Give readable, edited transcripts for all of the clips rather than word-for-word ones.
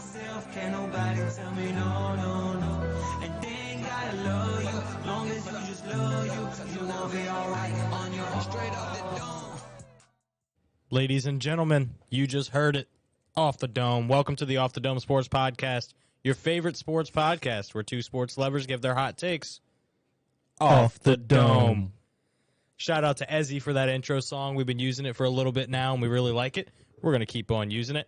myself, can't nobody tell me no, no, no. And they ain't gotta love you, long as you just love you, you gon' be alright on your own. Straight up the dome. Ladies and gentlemen, you just heard it. Off the Dome. Welcome to the Off the Dome Sports Podcast, your favorite sports podcast where two sports lovers give their hot takes off the dome. Shout out to Ezzy for that intro song. We've been using it for a little bit now, and we really like it. We're going to keep on using it.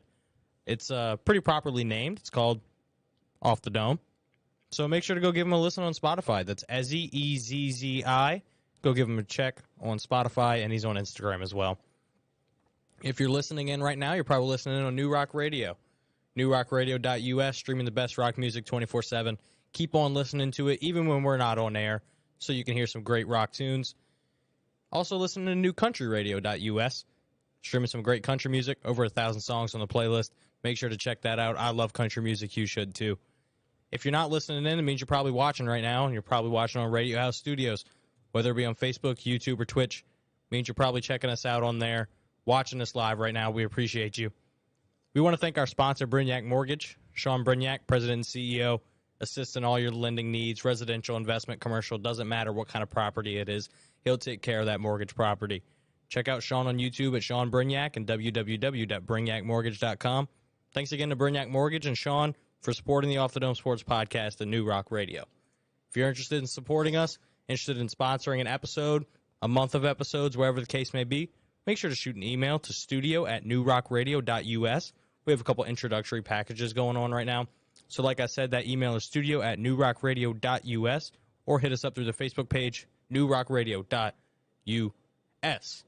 It's pretty properly named. It's called Off the Dome. So make sure to go give him a listen on Spotify. That's Ezzy, E-Z-Z-I. Go give him a check on Spotify, and he's on Instagram as well. If you're listening in right now, you're probably listening in on New Rock Radio. NewRockRadio.us, streaming the best rock music 24/7. Keep on listening to it, even when we're not on air, so you can hear some great rock tunes. Also listen to NewCountryRadio.us, streaming some great country music, over 1,000 songs on the playlist. Make sure to check that out. I love country music. You should too. If you're not listening in, it means you're probably watching right now, and you're probably watching on Radio House Studios, whether it be on Facebook, YouTube, or Twitch. It means you're probably checking us out on there, watching us live right now. We appreciate you. We want to thank our sponsor, Brignac Mortgage. Sean Brignac, President and CEO, assists in all your lending needs, residential, investment, commercial, doesn't matter what kind of property it is. He'll take care of that mortgage property. Check out Sean on YouTube at Sean Brignac and www.brignacmortgage.com. Thanks again to Brignac Mortgage and Sean for supporting the Off the Dome Sports Podcast and New Rock Radio. If you're interested in supporting us, interested in sponsoring an episode, a month of episodes, wherever the case may be, make sure to shoot an email to studio@newrockradio.us. We have a couple introductory packages going on right now. So like I said, that email is studio@newrockradio.us, or hit us up through the Facebook page, newrockradio.us.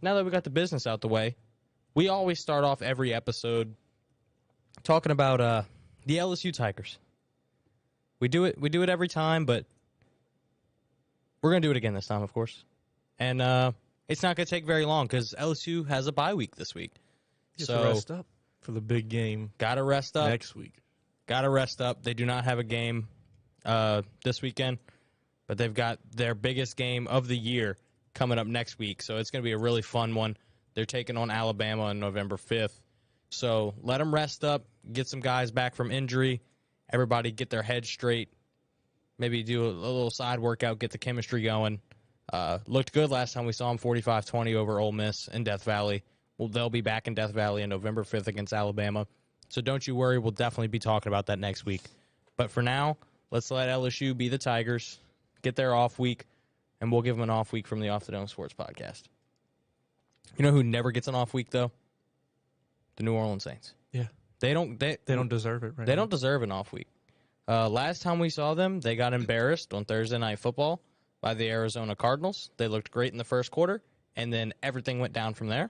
Now that we got the business out the way, we always start off every episode talking about the LSU Tigers. We do it every time, but we're going to do it again this time, of course. And it's not going to take very long because LSU has a bye week this week. So rest up for the big game. Got to rest up next week. Got to rest up. They do not have a game this weekend, but they've got their biggest game of the year coming up next week. So it's going to be a really fun one. They're taking on Alabama on November 5th. So let them rest up, get some guys back from injury, everybody get their heads straight, maybe do a little side workout, get the chemistry going. Looked good last time we saw them, 45-20 over Ole Miss in Death Valley. Well, they'll be back in Death Valley on November 5th against Alabama. So don't you worry, we'll definitely be talking about that next week. But for now, let's let LSU be the Tigers, get their off week, and we'll give them an off week from the Off the Dome Sports Podcast. You know who never gets an off week, though? The New Orleans Saints. Yeah. They don't deserve it right They now. don't deserve an off week. Last time we saw them, they got embarrassed on Thursday Night Football by the Arizona Cardinals. They looked great in the first quarter, and then everything went down from there.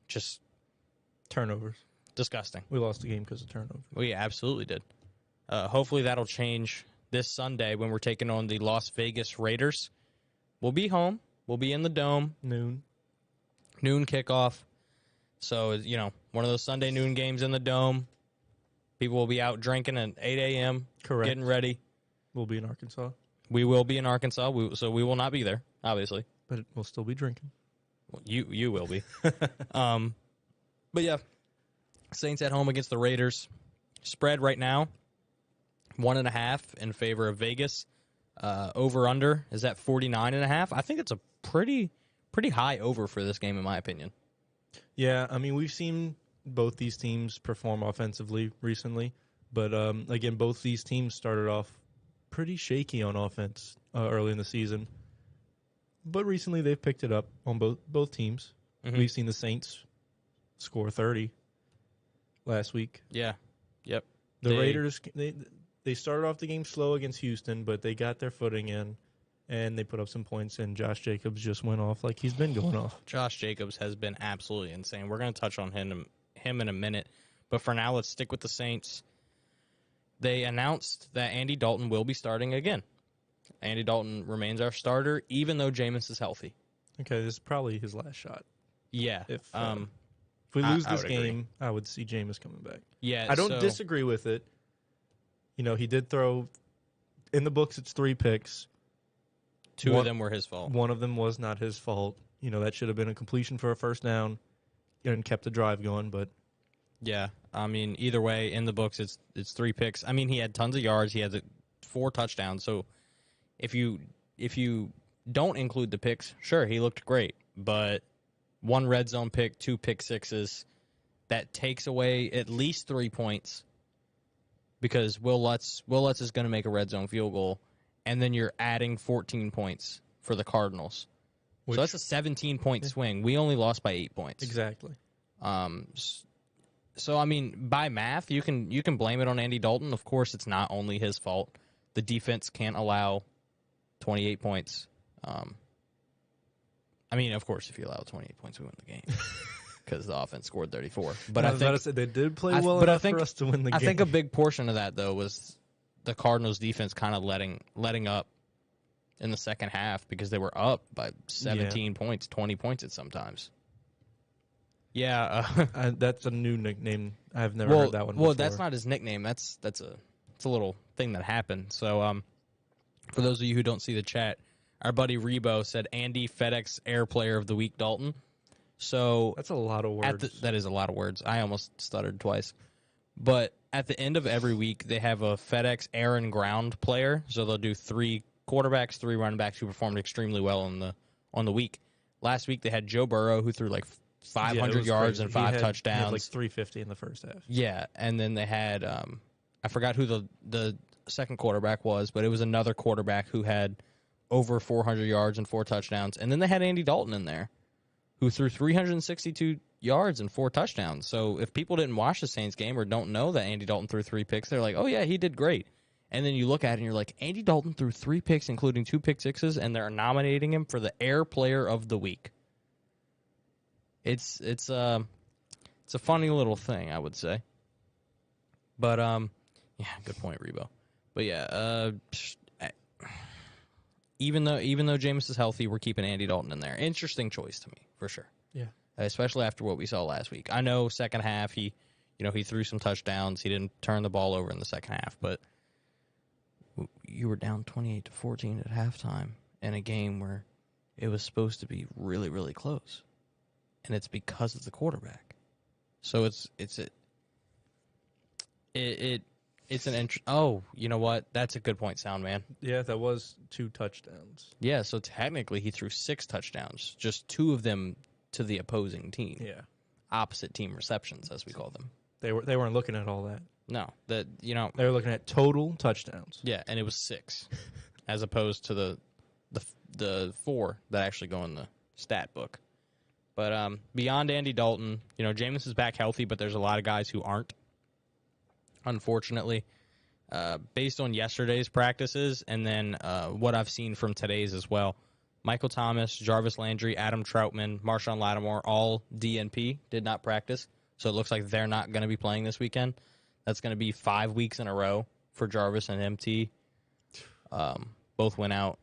Just turnovers. Disgusting. We lost the game because of turnovers. We absolutely did. Hopefully that'll change this Sunday when we're taking on the Las Vegas Raiders. We'll be home. We'll be in the Dome. Noon kickoff. So, one of those Sunday noon games in the Dome. People will be out drinking at 8 a.m. Correct. Getting ready. We'll be in Arkansas. We will be in Arkansas, so we will not be there, obviously. But we'll still be drinking. Well, you will be. But yeah, Saints at home against the Raiders. Spread right now, 1.5 in favor of Vegas. Over-under is at 49.5. I think it's a pretty high over for this game, in my opinion. Yeah, I mean, we've seen both these teams perform offensively recently. But, again, both these teams started off pretty shaky on offense early in the season. But recently they've picked it up on both teams. Mm-hmm. We've seen the Saints score 30 last week. Yeah. Yep. The Raiders, they started off the game slow against Houston, but they got their footing in, and they put up some points, and Josh Jacobs just went off like he's been going off. Josh Jacobs has been absolutely insane. We're going to touch on him in a minute. But for now, let's stick with the Saints. They announced that Andy Dalton will be starting again. Andy Dalton remains our starter, even though Jameis is healthy. Okay, this is probably his last shot. Yeah. If we lose this game, agree. I would see Jameis coming back. Yeah, I don't disagree with it. He did throw, in the books, it's 3 picks. Two of them were his fault. One of them was not his fault. That should have been a completion for a first down and kept the drive going, but Yeah, I mean, either way, in the books, it's 3 picks. I mean, he had tons of yards. He had 4 touchdowns. So if you don't include the picks, sure, he looked great. But 1 red zone pick, 2 pick sixes, that takes away at least 3 points because Will Lutz is going to make a red zone field goal, and then you're adding 14 points for the Cardinals. So that's a 17-point swing. We only lost by 8 points. Exactly. So I mean, by math, you can blame it on Andy Dalton. Of course, it's not only his fault. The defense can't allow 28 points. I mean, of course, if you allow 28 points, we win the game because the offense scored 34. But I think they did play well enough for us to win the game. I think a big portion of that though was the Cardinals' defense kind of letting up in the second half because they were up by 17 points, 20 points at sometimes. Yeah, that's a new nickname. I've never heard that one before. Well, that's not his nickname. It's a little thing that happened. So, for those of you who don't see the chat, our buddy Rebo said Andy FedEx Air Player of the Week Dalton. So that's a lot of words. That is a lot of words. I almost stuttered twice. But at the end of every week, they have a FedEx Air and Ground player. So they'll do 3 quarterbacks, 3 running backs who performed extremely well on the week. Last week they had Joe Burrow who threw like 500 yards crazy. and 5 touchdowns. He had like 350 in the first half. Yeah, and then they had I forgot who the second quarterback was, but it was another quarterback who had over 400 yards and 4 touchdowns. And then they had Andy Dalton in there, who threw 362 yards and 4 touchdowns. So if people didn't watch the Saints game or don't know that Andy Dalton threw 3 picks, they're like, oh, yeah, he did great. And then you look at it and you're like, Andy Dalton threw 3 picks, including 2 pick sixes, and they're nominating him for the Air Player of the Week. It's a funny little thing, I would say. But yeah, good point, Rebo. But yeah, even though Jameis is healthy, we're keeping Andy Dalton in there. Interesting choice to me, for sure. Yeah, especially after what we saw last week. I know second half he threw some touchdowns. He didn't turn the ball over in the second half, but you were down 28-14 at halftime in a game where it was supposed to be really, really close. And it's because of the quarterback. So it's an interest. Oh, you know what? That's a good point, Sound Man. Yeah, that was 2 touchdowns. Yeah, so technically he threw 6 touchdowns, just 2 of them to the opposing team. Yeah, opposite team receptions, as we call them. They weren't looking at all that. No, they were looking at total touchdowns. Yeah, and it was 6, as opposed to the 4 that actually go in the stat book. But beyond Andy Dalton, Jameis is back healthy, but there's a lot of guys who aren't. Unfortunately, based on yesterday's practices and then what I've seen from today's as well, Michael Thomas, Jarvis Landry, Adam Troutman, Marshawn Lattimore, all DNP, did not practice. So it looks like they're not going to be playing this weekend. That's going to be 5 weeks in a row for Jarvis and MT. Both went out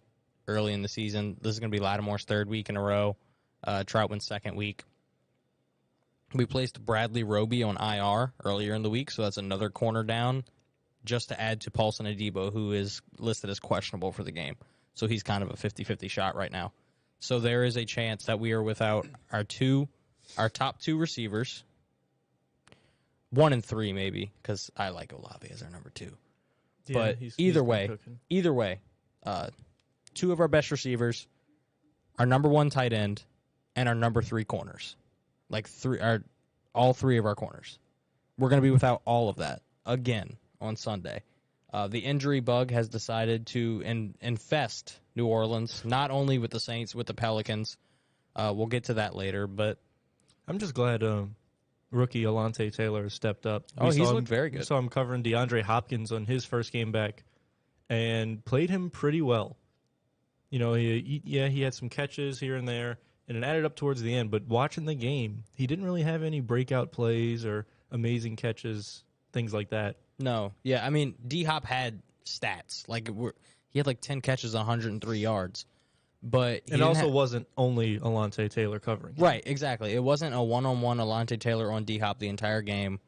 early in the season. This is going to be Lattimore's 3rd week in a row. Troutman's 2nd week. We placed Bradley Roby on IR earlier in the week, so that's another corner down, just to add to Paulson Adebo, who is listed as questionable for the game. So he's kind of a 50-50 shot right now. So there is a chance that we are without our top 2 receivers, 1 and 3 maybe, because I like Olave as our number 2. Yeah, but either way, 2 of our best receivers, our number 1 tight end, and our number 3 corners. All 3 of our corners. We're going to be without all of that again on Sunday. The injury bug has decided to infest New Orleans, not only with the Saints, with the Pelicans. We'll get to that later, but I'm just glad rookie Alontae Taylor has stepped up. He's looked very good. We saw him covering DeAndre Hopkins on his first game back and played him pretty well. He had some catches here and there, and it added up towards the end. But watching the game, he didn't really have any breakout plays or amazing catches, things like that. No. Yeah, I mean, D-Hop had stats. He had 10 catches, 103 yards. But it also wasn't only Alontae Taylor covering. Right, exactly. It wasn't a one-on-one Alontae Taylor on D-Hop the entire game.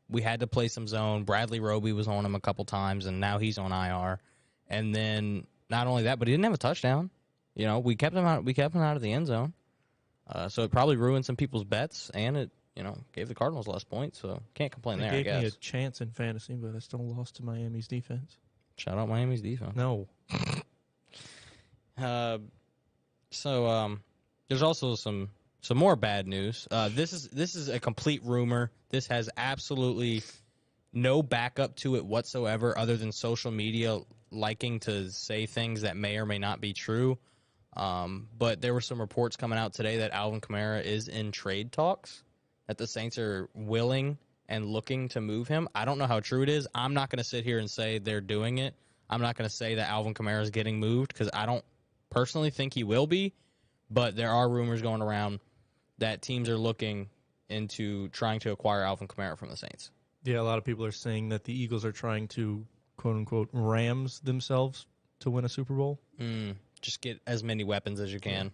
We had to play some zone. Bradley Roby was on him a couple times, and now he's on IR. And then not only that, but he didn't have a touchdown. We kept him out. We kept him out of the end zone. So it probably ruined some people's bets, and it gave the Cardinals less points, so can't complain there, I It gave me a guess. chance in fantasy, but I still lost to Miami's defense. Shout out Miami's defense. No. There's also some more bad news. This is a complete rumor. This has absolutely no backup to it whatsoever, other than social media liking to say things that may or may not be true. But there were some reports coming out today that Alvin Kamara is in trade talks, that the Saints are willing and looking to move him. I don't know how true it is. I'm not going to sit here and say they're doing it. I'm not going to say that Alvin Kamara is getting moved because I don't personally think he will be. But there are rumors going around that teams are looking into trying to acquire Alvin Kamara from the Saints. Yeah, a lot of people are saying that the Eagles are trying to, quote-unquote, Rams themselves to win a Super Bowl. Just get as many weapons as you can.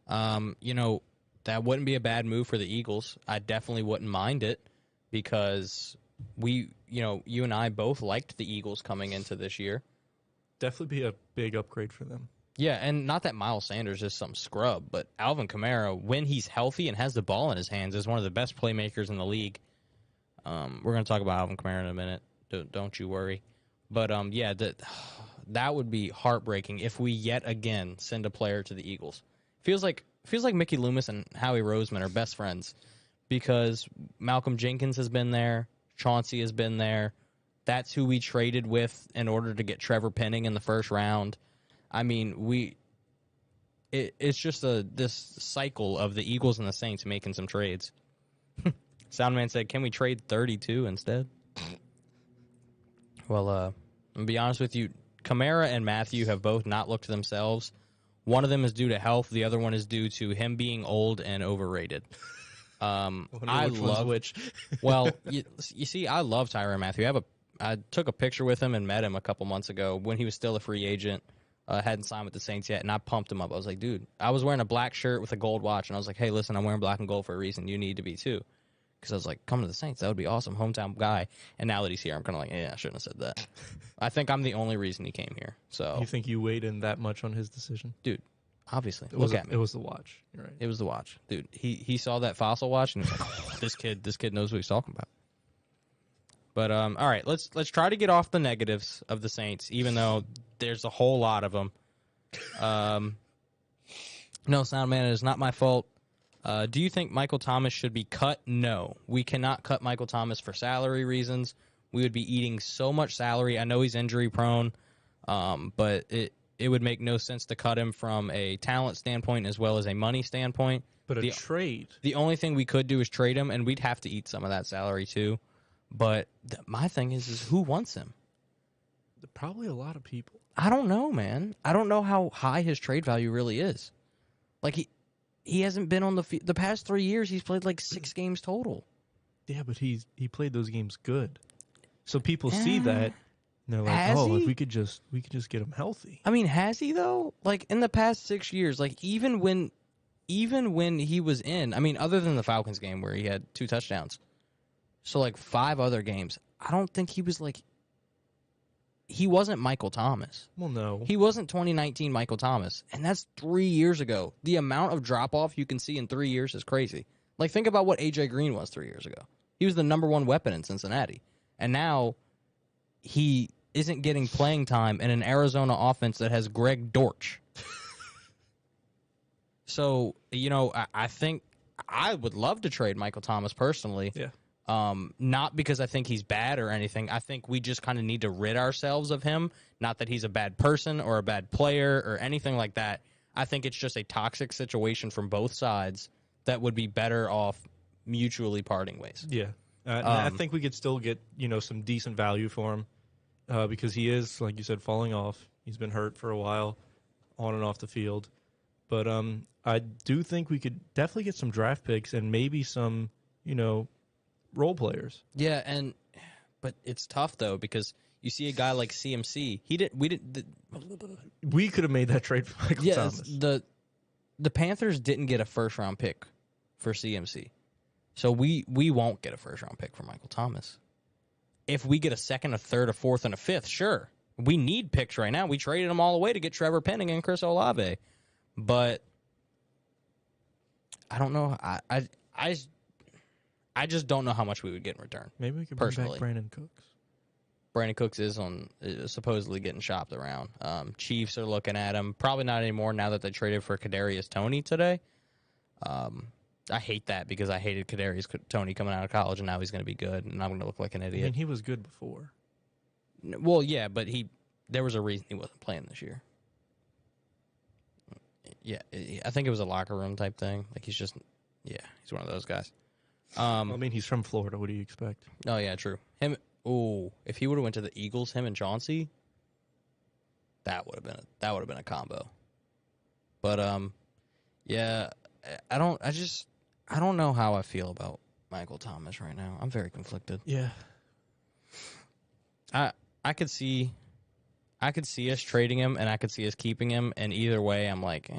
That wouldn't be a bad move for the Eagles. I definitely wouldn't mind it because you and I both liked the Eagles coming into this year. Definitely be a big upgrade for them. Yeah, and not that Miles Sanders is some scrub, but Alvin Kamara, when he's healthy and has the ball in his hands, is one of the best playmakers in the league. We're going to talk about Alvin Kamara in a minute. Don't you worry. But, that would be heartbreaking if we yet again send a player to the Eagles. Feels like Mickey Loomis and Howie Roseman are best friends because Malcolm Jenkins has been there. Chauncey has been there. That's who we traded with in order to get Trevor Penning in the first round. I mean, it's just this cycle of the Eagles and the Saints making some trades. Soundman said, "Can we trade 32 instead?" Well, I'm gonna be honest with you. Kamara and Matthew have both not looked to themselves. One of them is due to health. The other one is due to him being old and overrated. I love which. Well, you see, I love Tyrann Mathieu. I took a picture with him and met him a couple months ago when he was still a free agent. Hadn't signed with the Saints yet, and I pumped him up. I was like, dude, I was wearing a black shirt with a gold watch, and I was like, hey, listen, I'm wearing black and gold for a reason. You need to be too. Because I was like, come to the Saints. That would be awesome. Hometown guy. And now that he's here, I'm kind of like, yeah, I shouldn't have said that. I think I'm the only reason he came here. So You think you weighed in that much on his decision? dude, obviously. It was Look at me. It was the watch. You're right. It was the watch. Dude, he saw that fossil watch, and he was like, oh, this kid knows what he's talking about. But, all right, let's try to get off the negatives of the Saints, even though there's a whole lot of them. No, Soundman, it is not my fault. Do you think Michael Thomas should be cut? No. We cannot cut Michael Thomas for salary reasons. We would be eating so much salary. I know he's injury prone, but it would make no sense to cut him from a talent standpoint as well as a money standpoint. But a trade. The only thing we could do is trade him, and we'd have to eat some of that salary too. But my thing is who wants him? Probably a lot of people. I don't know, man. I don't know how high his trade value really is. Like, he hasn't been on the past 3 years. He's played like 6 games total. Yeah, but he played those games good. So people see that, and they're like, Has oh, he? if we could just get him healthy. I mean, has he though? Like in the past 6 years, like even when he was in, I mean, other than the Falcons game where he had 2 touchdowns, so like 5 other games, I don't think he was like. He wasn't Michael Thomas. Well, no. He wasn't 2019 Michael Thomas, and that's 3 years ago. The amount of drop-off you can see in 3 years is crazy. Like, think about what A.J. Green was 3 years ago. He was the number 1 weapon in Cincinnati, and now he isn't getting playing time in an Arizona offense that has Greg Dortch. So, I think I would love to trade Michael Thomas personally. Yeah. Not because I think he's bad or anything. I think we just kind of need to rid ourselves of him. Not that he's a bad person or a bad player or anything like that. I think it's just a toxic situation from both sides that would be better off mutually parting ways. Yeah. I think we could still get, some decent value for him because he is, like you said, falling off. He's been hurt for a while on and off the field. But I do think we could definitely get some draft picks and maybe some, role players. Yeah, but it's tough though because you see a guy like CMC. We could have made that trade for Michael Thomas. The Panthers didn't get a first round pick for CMC, so we won't get a first round pick for Michael Thomas. If we get a second, a third, a fourth, and a fifth, sure. We need picks right now. We traded them all away to get Trevor Penning and Chris Olave, but I don't know. I just don't know how much we would get in return. Maybe we could bring Personally. back Brandon Cooks. Brandon Cooks is supposedly getting shopped around. Chiefs are looking at him. Probably not anymore now that they traded for Kadarius Toney today. I hate that because I hated Kadarius Toney coming out of college, and now he's going to be good, and I'm going to look like an I idiot. mean, he was good before. Well, yeah, but there was a reason he wasn't playing this year. Yeah, I think it was a locker room type thing. Like he's one of those guys. I mean, he's from Florida. What do you expect? Oh yeah, true. If he would have went to the Eagles, him and Chauncey, that would have been a combo. But yeah, I don't know how I feel about Michael Thomas right now. I'm very conflicted. Yeah. I could see us trading him, and I could see us keeping him, and either way, I'm like,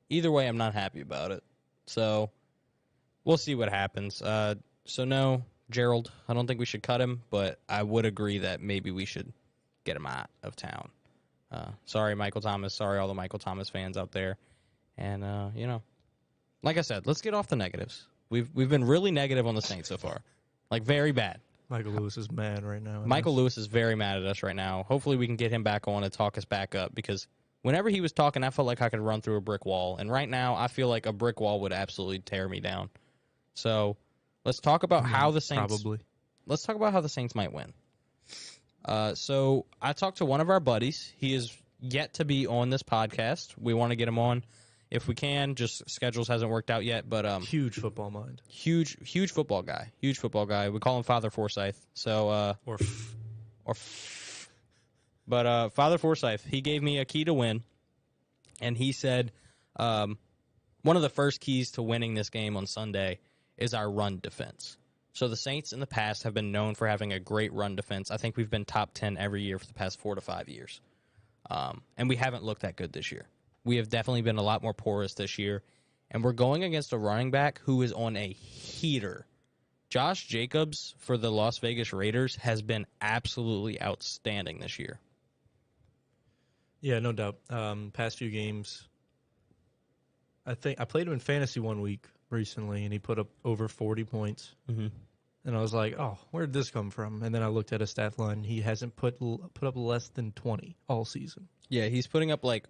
either way, I'm not happy about it. So we'll see what happens. So no, Gerald, I don't think we should cut him, but I would agree that maybe we should get him out of town. Sorry, Michael Thomas. Sorry, all the Michael Thomas fans out there. And like I said, let's get off the negatives. We've been really negative on the Saints so far, like very bad. Michael Lewis is mad right now. Michael Lewis is very mad at us right now. Hopefully we can get him back on and talk us back up, because whenever he was talking, I felt like I could run through a brick wall. And right now I feel like a brick wall would absolutely tear me down. So let's talk about how the Saints... Let's talk about how the Saints might win. So I talked to one of our buddies. He is yet to be on this podcast. We want to get him on if we can. Just schedules hasn't worked out yet. But huge football mind. Huge football guy. Huge football guy. We call him Father Forsyth. So But Father Forsyth, he gave me a key to win, and he said one of the first keys to winning this game on Sunday is our run defense. So the Saints in the past have been known for having a great run defense. I think we've been top 10 every year for the past 4 to 5 years. And we haven't looked that good this year. We have definitely been a lot more porous this year. And we're going against a running back who is on a heater. Josh Jacobs for the Las Vegas Raiders has been absolutely outstanding this year. Yeah, no doubt. Past few games, I think I played him in fantasy one week recently, and he put up over 40 points. Mm-hmm. And I was like, oh, where did this come from? And then I looked at his stat line. He hasn't put up less than 20 all season. Yeah, he's putting up like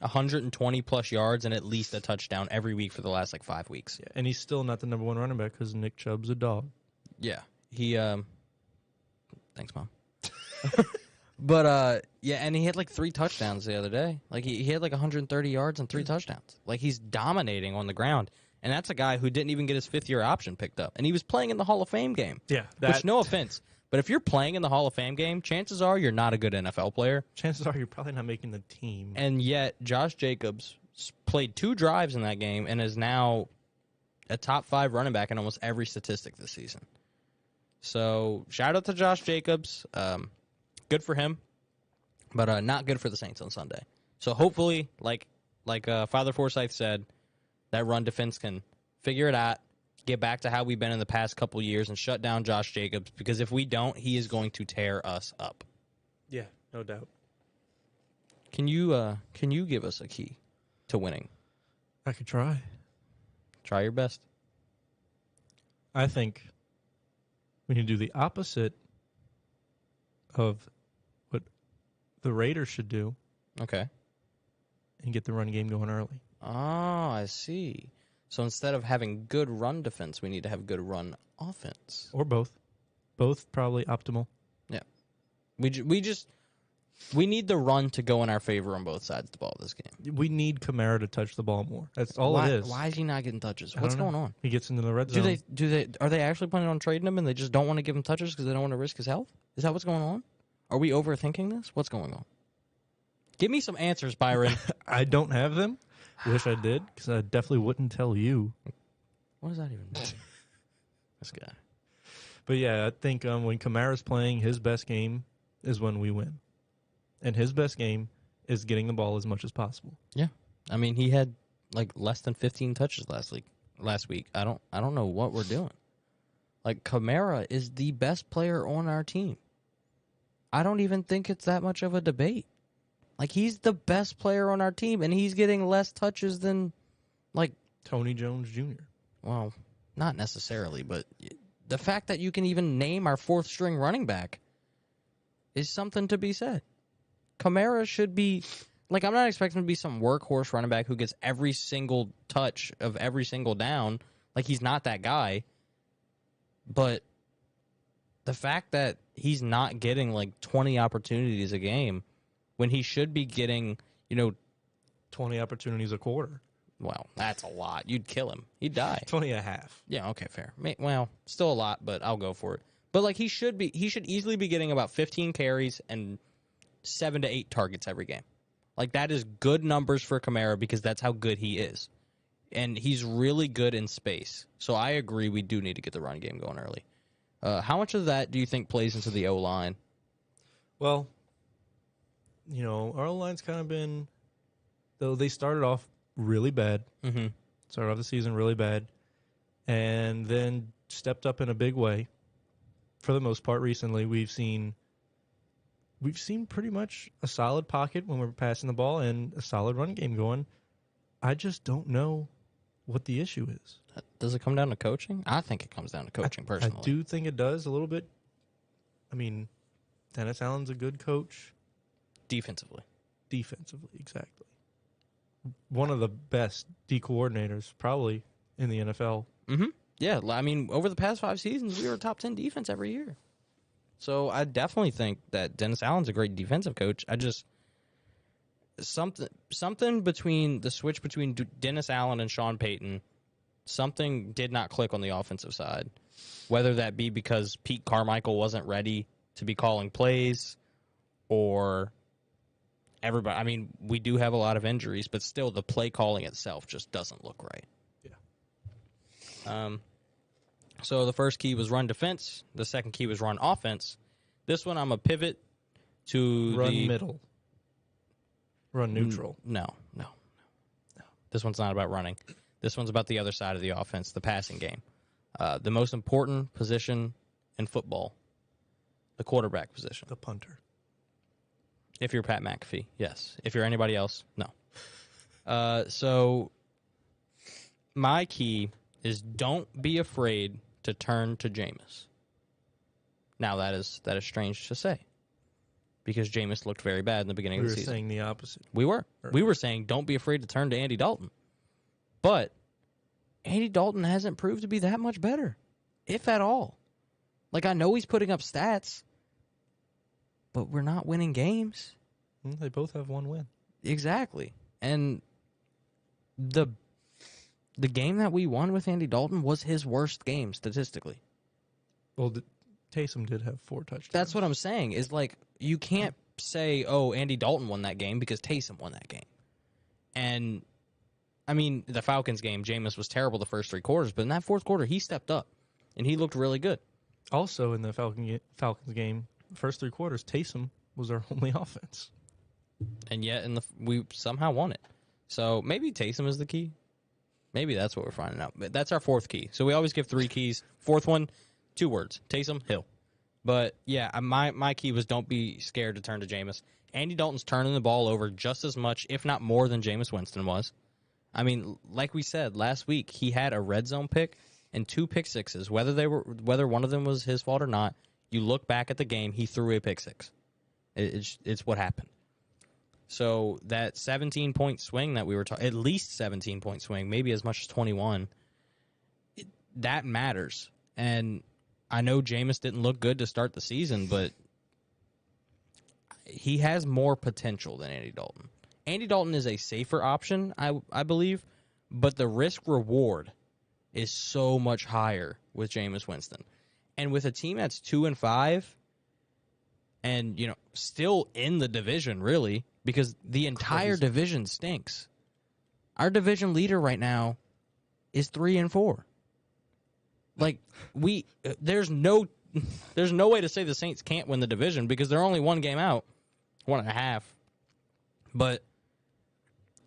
120-plus yards and at least a touchdown every week for the last, 5 weeks. Yeah, and he's still not the number one running back because Nick Chubb's a dog. Yeah. He, thanks, Mom. But, yeah, and he had, 3 touchdowns the other day. He had, 130 yards and 3 touchdowns. He's dominating on the ground. And that's a guy who didn't even get his fifth-year option picked up. And he was playing in the Hall of Fame game. Yeah. Which, no offense, but if you're playing in the Hall of Fame game, chances are you're not a good NFL player. Chances are you're probably not making the team. And yet, Josh Jacobs played 2 drives in that game and is now a top 5 running back in almost every statistic this season. So, shout out to Josh Jacobs. Good for him, but not good for the Saints on Sunday. So, hopefully, like Father Forsyth said, that run defense can figure it out, get back to how we've been in the past couple years, and shut down Josh Jacobs, because if we don't, he is going to tear us up. Yeah, no doubt. Can you give us a key to winning? I could try. Try your best. I think we need to do the opposite of what the Raiders should do. Okay. And get the run game going early. Oh, I see. So instead of having good run defense, we need to have good run offense. Or both. Both probably optimal. Yeah. We need the run to go in our favor on both sides of the ball this game. We need Kamara to touch the ball more. That's all it is. Why is he not getting touches? What's going on? He gets into the red zone. Are they actually planning on trading him and they just don't want to give him touches because they don't want to risk his health? Is that what's going on? Are we overthinking this? What's going on? Give me some answers, Byron. I don't have them. Wish I did, because I definitely wouldn't tell you. What does that even mean? This guy. But yeah, I think when Kamara's playing, his best game is when we win. And his best game is getting the ball as much as possible. Yeah. I mean, he had less than 15 touches last week. I don't know what we're doing. Kamara is the best player on our team. I don't even think it's that much of a debate. He's the best player on our team, and he's getting less touches than, Tony Jones Jr. Well, not necessarily, but the fact that you can even name our fourth string running back is something to be said. Kamara should be, like, I'm not expecting him to be some workhorse running back who gets every single touch of every single down. Like, he's not that guy. But the fact that he's not getting, like, 20 opportunities a game when he should be getting, 20 opportunities a quarter. well, that's a lot. You'd kill him. He'd die. 20 and a half. Yeah, okay, fair. Well, still a lot, but I'll go for it. But, like, he should easily be getting about 15 carries and 7 to 8 targets every game. Like, that is good numbers for Kamara because that's how good he is. And he's really good in space. So I agree we do need to get the run game going early. How much of that do you think plays into the O-line? Well, our O-line's kind of been, though they started off really bad. Mm-hmm. Started off the season really bad. And then stepped up in a big way. For the most part recently, we've seen pretty much a solid pocket when we're passing the ball and a solid run game going. I just don't know what the issue is. Does it come down to coaching? I think it comes down to coaching, personally. I do think it does a little bit. I mean, Dennis Allen's a good coach. Defensively, exactly. One of the best D coordinators probably in the NFL. Mm-hmm. Yeah, I mean, over the past 5 seasons, we were a top 10 defense every year. So I definitely think that Dennis Allen's a great defensive coach. I just something between the switch between Dennis Allen and Sean Payton, something did not click on the offensive side. Whether that be because Pete Carmichael wasn't ready to be calling plays, or everybody. I mean, we do have a lot of injuries, but still, the play calling itself just doesn't look right. So the first key was run defense. The second key was run offense. This one I'm a pivot to run middle. Run neutral. No. This one's not about running. This one's about the other side of the offense, the passing game. The most important position in football, the quarterback position. The punter. If you're Pat McAfee, yes. If you're anybody else, no. So my key is don't be afraid to turn to Jameis. Now, that is strange to say because Jameis looked very bad in the beginning of the season. We were saying the opposite. We were. We were saying don't be afraid to turn to Andy Dalton. But Andy Dalton hasn't proved to be that much better, if at all. Like, I know he's putting up stats, but we're not winning games. They both have one win. Exactly. And the game that we won with Andy Dalton was his worst game statistically. Well, Taysom did have 4 touchdowns. That's what I'm saying. Is like you can't say, "Oh, Andy Dalton won that game" because Taysom won that game. And I mean, the Falcons game, Jameis was terrible the first 3 quarters, but in that fourth quarter, he stepped up and he looked really good. Also, in the Falcons game, first 3 quarters, Taysom was our only offense, and yet we somehow won it. So maybe Taysom is the key. Maybe that's what we're finding out. But that's our 4th key. So we always give 3 keys. 4th one, 2 words. Taysom Hill. But, yeah, my key was don't be scared to turn to Jameis. Andy Dalton's turning the ball over just as much, if not more, than Jameis Winston was. I mean, like we said last week, he had a red zone pick and 2 pick sixes. Whether one of them was his fault or not, you look back at the game, he threw a pick six. It's what happened. So that 17-point swing that we were talking, at least 17-point swing, maybe as much as 21, that matters. And I know Jameis didn't look good to start the season, but he has more potential than Andy Dalton. Andy Dalton is a safer option, I believe, but the risk-reward is so much higher with Jameis Winston. And with a team that's 2-5 and, still in the division, really, because the entire division stinks. Our division leader right now is 3-4. Like, there's no way to say the Saints can't win the division because they're only 1 game out, 1.5. But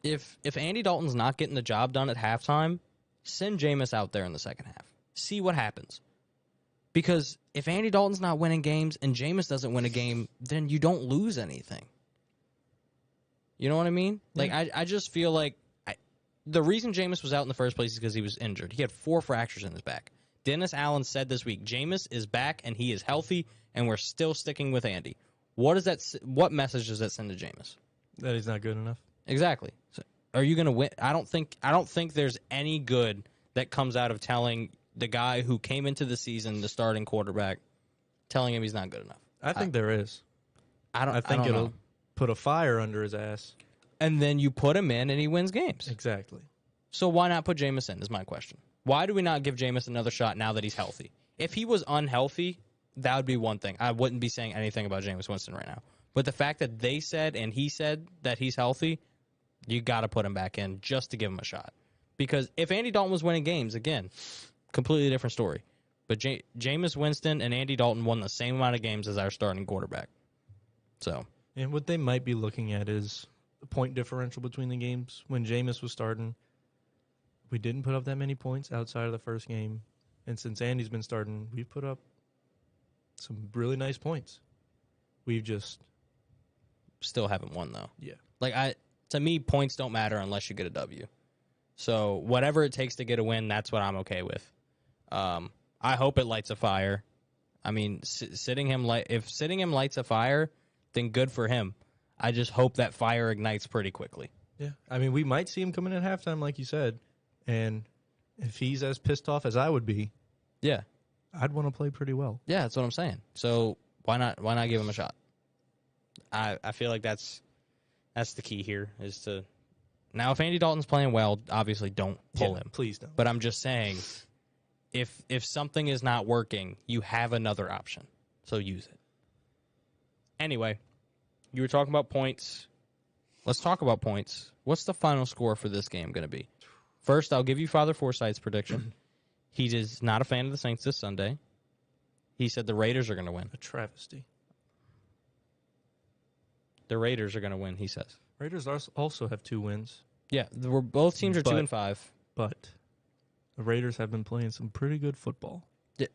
if Andy Dalton's not getting the job done at halftime, send Jameis out there in the second half. See what happens. Because if Andy Dalton's not winning games and Jameis doesn't win a game, then you don't lose anything. You know what I mean? Like, I just feel like the reason Jameis was out in the first place is because he was injured. He had 4 fractures in his back. Dennis Allen said this week, Jameis is back and he is healthy, and we're still sticking with Andy. What message does that send to Jameis? That he's not good enough. Exactly. So are you going to win? I don't think there's any good that comes out of telling the guy who came into the season, the starting quarterback, telling him he's not good enough. I think there is. I think don't it'll know. put a fire under his ass. And then you put him in and he wins games. Exactly. So why not put Jameis in is my question. Why do we not give Jameis another shot now that he's healthy? If he was unhealthy, that would be one thing. I wouldn't be saying anything about Jameis Winston right now. But the fact that they said and he said that he's healthy, you got to put him back in just to give him a shot. Because if Andy Dalton was winning games, again, completely different story. But Jameis Winston and Andy Dalton won the same amount of games as our starting quarterback. So, And what they might be looking at is the point differential between the games. When Jameis was starting, we didn't put up that many points outside of the first game. And since Andy's been starting, we've put up some really nice points. We've just... still haven't won, though. Yeah. To me, points don't matter unless you get a W. So whatever it takes to get a win, that's what I'm okay with. I hope it lights a fire. I mean, if sitting him lights a fire, then good for him. I just hope that fire ignites pretty quickly. Yeah. I mean, we might see him come in at halftime, like you said. And if he's as pissed off as I would be, Yeah. I'd want to play pretty well. Yeah, that's what I'm saying. So why not give him a shot? I feel like that's the key here is to now if Andy Dalton's playing well, obviously don't pull him. Please don't. But I'm just saying if something is not working, you have another option. So use it. Anyway, you were talking about points. Let's talk about points. What's the final score for this game going to be? First, I'll give you Father Forsythe's prediction. He is not a fan of the Saints this Sunday. He said the Raiders are going to win. A travesty. The Raiders are going to win, he says. Raiders also have 2 wins, Yeah, both teams are 2-5. but the Raiders have been playing some pretty good football.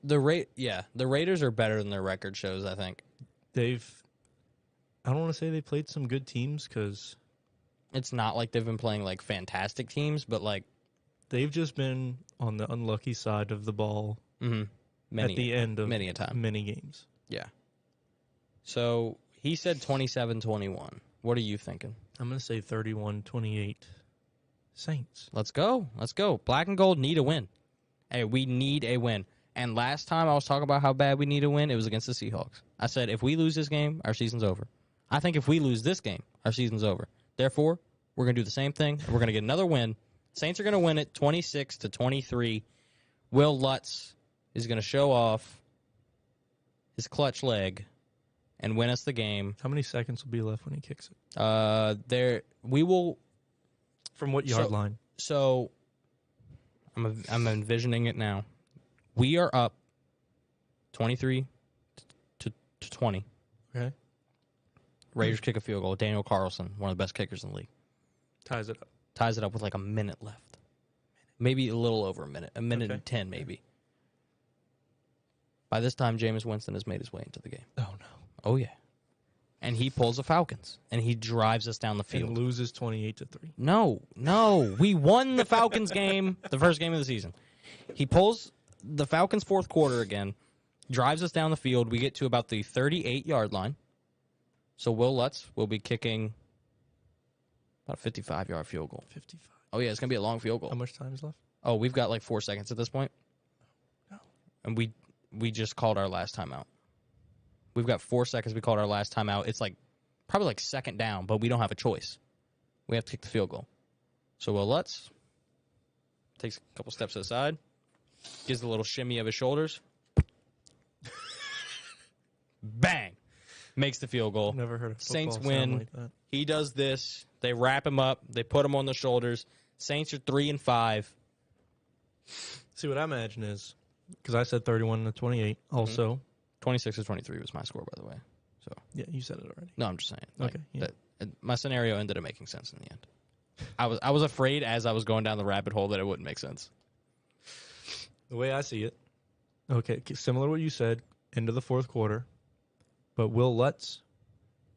The Raiders are better than their record shows, I think. I don't want to say they played some good teams because It's not like they've been playing like fantastic teams, but like they've just been on the unlucky side of the ball at the end of many a time. many games. Yeah. So he said 27-21. What are you thinking? I'm going to say 31-28 Saints. Let's go. Let's go. Black and gold need a win. Hey, we need a win. And last time I was talking about how bad we need a win, it was against the Seahawks. I said if we lose this game, our season's over. I think if we lose this game, our season's over. Therefore, we're going to do the same thing, and we're going to get another win. Saints are going to win it 26-23. Will Lutz is going to show off his clutch leg and win us the game. How many seconds will be left when he kicks it? We will. From what yard line? So, I'm envisioning it now. We are up 23-20. Okay. Raiders kick a field goal. Daniel Carlson, one of the best kickers in the league, Ties it up. ties it up with like a minute left. Maybe a little over a minute. A minute and 10, maybe. By this time, Jameis Winston has made his way into the game. Oh, no. Oh, yeah. And he pulls the Falcons, and he drives us down the field. And loses 28-3. No. We won the Falcons game, the first game of the season. He pulls the Falcons' fourth quarter again, drives us down the field. We get to about the 38-yard line. So Will Lutz will be kicking about a 55-yard field goal. 55. Oh, yeah, it's going to be a long field goal. How much time is left? Oh, we've got like 4 seconds at this point. No. And we just called our last timeout. We've got 4 seconds. We called our last timeout. It's like probably like second down, but we don't have a choice. We have to kick the field goal. So Will Lutz takes a couple steps to the side, gives a little shimmy of his shoulders. Bang! Makes the field goal. Never heard of Saints football win. sound like that. He does this. They wrap him up. They put him on the shoulders. Saints are 3-5. See, what I imagine is, because I said 31-28 also. 26-23 was my score, by the way. So Yeah, you said it already. no, I'm just saying. Okay, yeah. My scenario ended up making sense in the end. I was afraid as I was going down the rabbit hole that it wouldn't make sense. The way I see it, okay, similar to what you said, end of the fourth quarter, but Will Lutz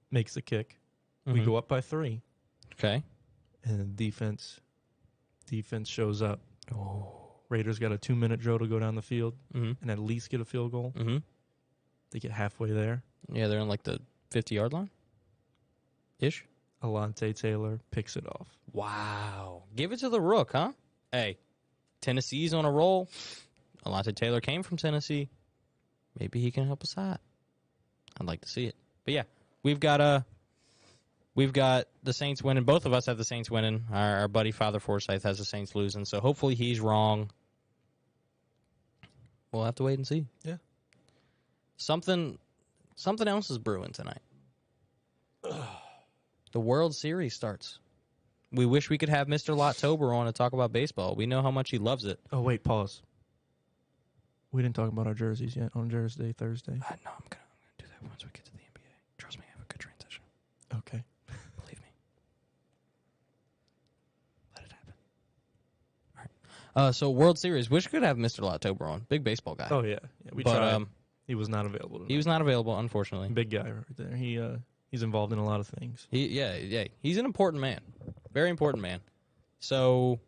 makes the kick. We go up by 3, Okay. and the defense defense shows up. Oh. Raiders got a 2-minute drill to go down the field Mm-hmm. and at least get a field goal. Mm-hmm. They get halfway there. Yeah, they're on like the 50-yard line ish. Alontae Taylor picks it off. Wow. Give it to the Rook, huh? Hey, Tennessee's on a roll. Alontae Taylor came from Tennessee. Maybe he can help us out. I'd like to see it. But yeah, we've got the Saints winning. Both of us have the Saints winning. Our buddy Father Forsyth has the Saints losing. So hopefully he's wrong. We'll have to wait and see. Yeah. Something else is brewing tonight. The World Series starts. We wish we could have Mr. Lottober on to talk about baseball. We know how much he loves it. Oh, wait, pause. We didn't talk about our jerseys yet on Thursday. No, I'm gonna do that once we get to the NBA. Trust me, I have a good transition. Okay. Believe me. Let it happen. All right. So World Series. Wish we could have Mr. Lottober on. Big baseball guy. Oh, yeah. We but tried. He was not available tonight. he was not available, unfortunately. Big guy right there. He's involved in a lot of things. He's an important man. Very important man. So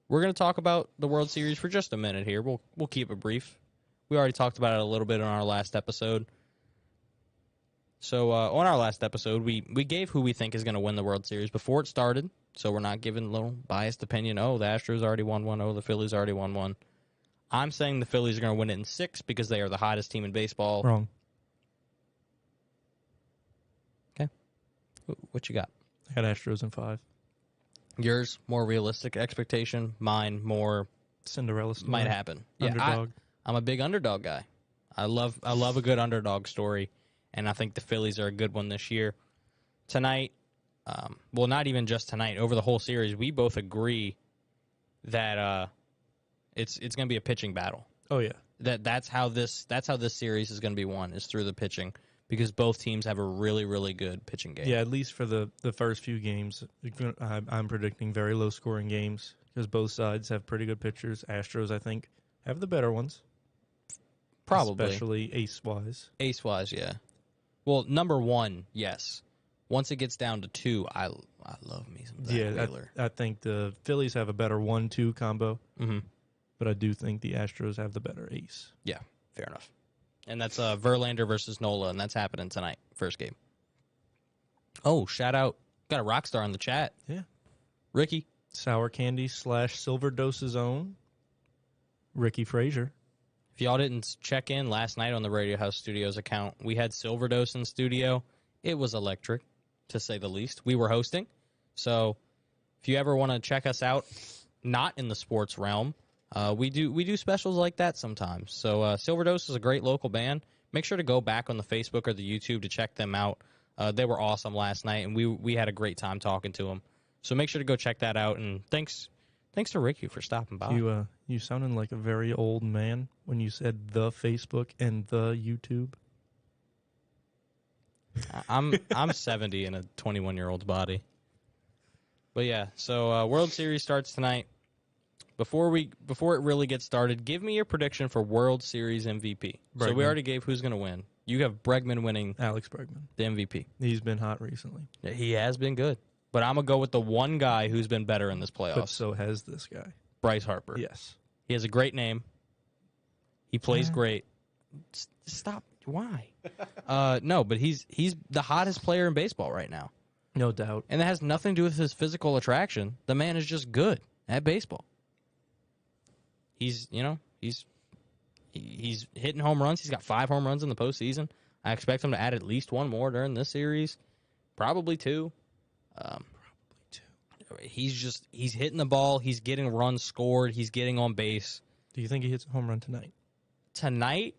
we're going to talk about the World Series for just a minute here. We'll keep it brief. We already talked about it a little bit on our last episode. So on our last episode, we gave who we think is going to win the World Series before it started. So we're not giving a little biased opinion. Oh, the Astros already won one. Oh, the Phillies already won one. I'm saying the Phillies are going to win it in 6 because they are the hottest team in baseball. Wrong. Okay. What you got? I got Astros in 5. Yours, more realistic expectation. Mine, more Cinderella story. might happen. Underdog. I'm a big underdog guy. I love a good underdog story, and I think the Phillies are a good one this year. Tonight, well, not even just tonight. Over the whole series, we both agree that it's going to be a pitching battle. Oh, yeah. That's how this series is going to be won, is through the pitching, because both teams have a really, really good pitching game. Yeah, at least for the first few games, I'm predicting very low-scoring games because both sides have pretty good pitchers. Astros, I think, have the better ones. Probably. Especially ace-wise. Ace-wise, yeah. Well, number 1, yes. Once it gets down to 2, I love me some Zach Wheeler. I think the Phillies have a better 1-2 combo, but I do think the Astros have the better ace. Yeah, fair enough. And that's Verlander versus Nola, and that's happening tonight, first game. Oh, shout out. Got a rock star in the chat. Yeah. Ricky. Sour Candy / Silver Dose's own Ricky Frazier. If y'all didn't check in last night on the Radio House Studios account, we had Silver Dose in studio. It was electric, to say the least. We were hosting. So if you ever want to check us out, not in the sports realm, we do specials like that sometimes. So Silver Dose is a great local band. Make sure to go back on the Facebook or the YouTube to check them out. They were awesome last night, and we had a great time talking to them. So make sure to go check that out. And thanks to Ricky for stopping by. You sounded like a very old man when you said the Facebook and the YouTube. I'm 70 in a 21-year-old's body. But yeah, so World Series starts tonight. Before it really gets started, give me your prediction for World Series MVP. So we Bregman. already gave who's going to win. You have Bregman winning Alex Bregman. the MVP. He's been hot recently. He has been good. But I'm going to go with the one guy who's been better in this playoffs, But so has this guy. Bryce Harper. Yes. He has a great name. He plays great. Stop. Why? No, but he's the hottest player in baseball right now. No doubt. And that has nothing to do with his physical attraction. The man is just good at baseball. He's hitting home runs. He's got 5 home runs in the postseason. I expect him to add at least 1 more during this series. Probably 2. He's hitting the ball. He's getting runs scored. He's getting on base. Do you think he hits a home run tonight? Tonight?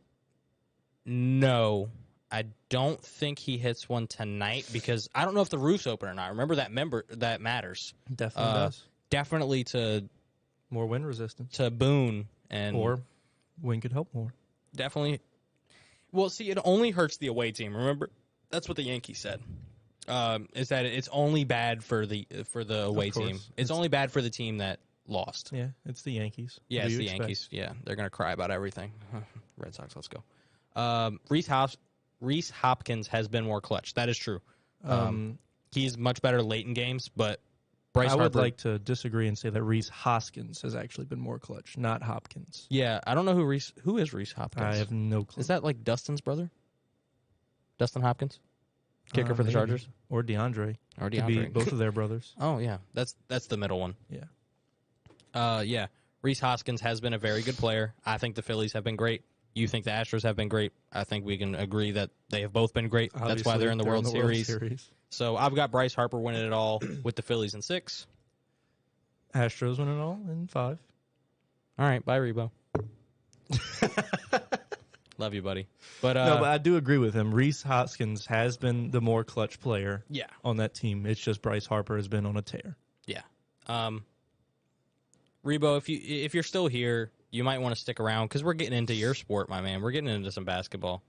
No. I don't think he hits one tonight because I don't know if the roof's open or not. Remember that matters. Definitely does. Definitely to More wind resistance. Boone and Or wind could help more. definitely. Well, see, it only hurts the away team. Remember, that's what the Yankees said. Is that it's only bad for the away Of course. team. It's only bad for the team that lost. Yeah, it's the Yankees. Yeah, What it's do the you expect? Yankees. Yeah, they're gonna cry about everything. Red Sox, let's go. Reese Hopkins has been more clutch. That is true. He's much better late in games, but Bryce I would Harper. like to disagree and say that Reese Hoskins has actually been more clutch, not Hopkins. Yeah, I don't know who is Reese Hopkins. I have no clue. Is that like Dustin's brother? Dustin Hopkins, kicker for the Maybe. Chargers, Or DeAndre. or Could be DeAndre? both of their brothers. Oh yeah, that's the middle one. Yeah. Yeah, Reese Hoskins has been a very good player. I think the Phillies have been great. You think the Astros have been great. I think we can agree that they have both been great. That's why Obviously, they're in the World Series. Series. So I've got Bryce Harper winning it all with the Phillies in 6. Astros win it all in 5. All right, bye Rebo. Love you, buddy. But No, but I do agree with him. Reese Hoskins has been the more clutch player yeah, on that team. It's just Bryce Harper has been on a tear. yeah. Rebo, if you're still here, you might want to stick around because we're getting into your sport, my man. We're getting into some basketball.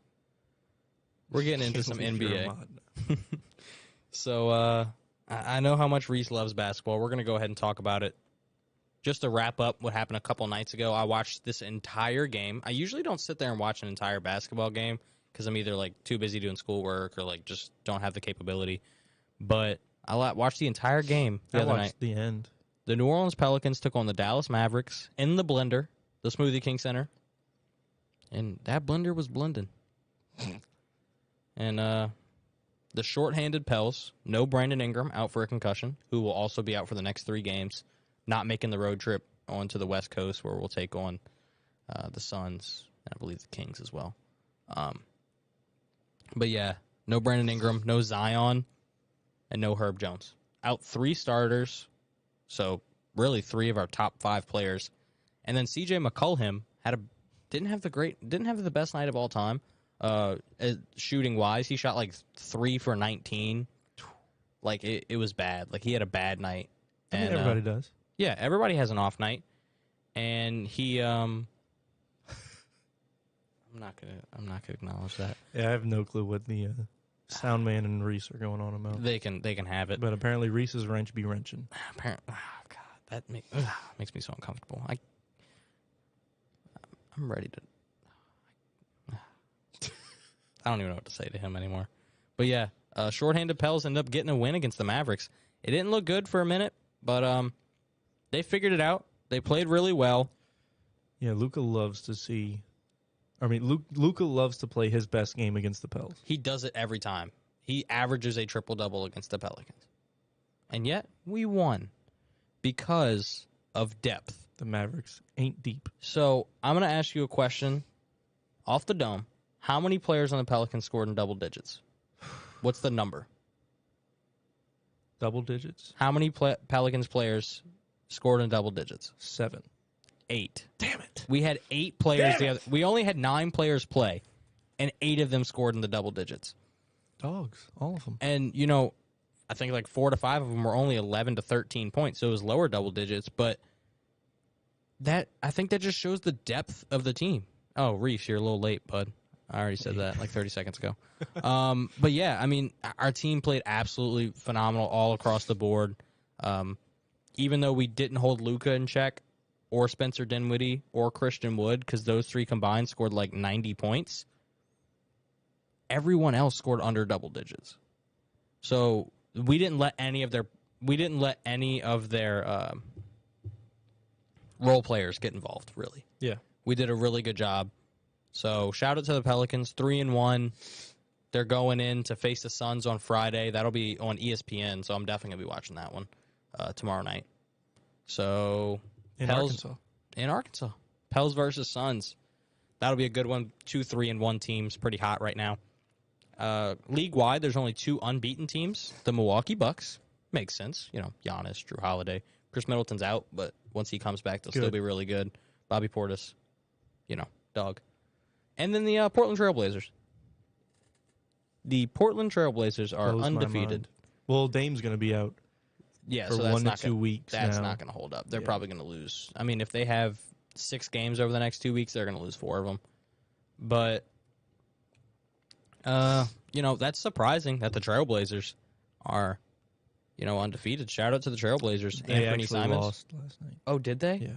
We're getting into some NBA. So I know how much Reese loves basketball. We're going to go ahead and talk about it. Just to wrap up what happened a couple nights ago, I watched this entire game. I usually don't sit there and watch an entire basketball game because I'm either like too busy doing schoolwork or like just don't have the capability. But I watched the entire game the I other watched night. the end. The New Orleans Pelicans took on the Dallas Mavericks in the blender, the Smoothie King Center. And that blender was blending. And the shorthanded Pels, no Brandon Ingram, out for a concussion, who will also be out for the next 3 games, not making the road trip onto the West Coast where we'll take on the Suns, and I believe the Kings as well. But yeah, no Brandon Ingram, no Zion, and no Herb Jones. Out 3 starters, so really 3 of our top 5 players. And then CJ McCollum didn't have the best night of all time. Shooting wise, he shot like 3 for 19. Like it was bad. Like he had a bad night. I mean, And everybody does. yeah, everybody has an off night. And he I'm not gonna acknowledge that. Yeah, I have no clue what the sound man and Reese are going on about. They can have it. But apparently Reese's wrench be wrenching. Apparently, oh God, that makes me so uncomfortable. I'm ready to. I don't even know what to say to him anymore. But yeah, shorthanded Pels ended up getting a win against the Mavericks. It didn't look good for a minute, but they figured it out. They played really well. Yeah, Luka loves to see. I mean, Luka loves to play his best game against the Pels. He does it every time. He averages a triple-double against the Pelicans. And yet, we won because of depth. The Mavericks ain't deep. So, I'm going to ask you a question off the dome. How many players on the Pelicans scored in double digits? What's the number? Double digits? How many Pelicans players scored in double digits? 7. 8. Damn it. We had 8 players. We only had 9 players play, and 8 of them scored in the double digits. Dogs, all of them. And, I think like 4 to 5 of them were only 11 to 13 points, so it was lower double digits. But I think that just shows the depth of the team. Oh, Reese, you're a little late, bud. I already said that like 30 seconds ago. But yeah, I mean, our team played absolutely phenomenal all across the board. Even though we didn't hold Luka in check, or Spencer Dinwiddie, or Christian Wood, because those 3 combined scored like 90 points, everyone else scored under double digits. So we didn't let any of their role players get involved, really. Yeah. We did a really good job. So shout out to the Pelicans, 3-1. They're going in to face the Suns on Friday. That'll be on ESPN, so I'm definitely going to be watching that one tomorrow night. So In Arkansas. Pels versus Suns. That'll be a good one. 2 3-1 teams, pretty hot right now. League-wide, there's only 2 unbeaten teams. The Milwaukee Bucks. Makes sense. Giannis, Drew Holiday. Chris Middleton's out, but once he comes back, they'll still be really good. Bobby Portis, dog. And then the Portland Trailblazers. The Portland Trailblazers are undefeated. Well, Dame's going to be out Yeah, for so that's 1 not to 2 weeks. That's now. not going to hold up. They're Yeah. probably going to lose. I mean, if they have 6 games over the next 2 weeks, they're going to lose 4 of them. But, that's surprising that the Trailblazers are, undefeated. Shout out to the Trailblazers. They Anthony actually Simons. lost last night. Oh, did they? Yeah.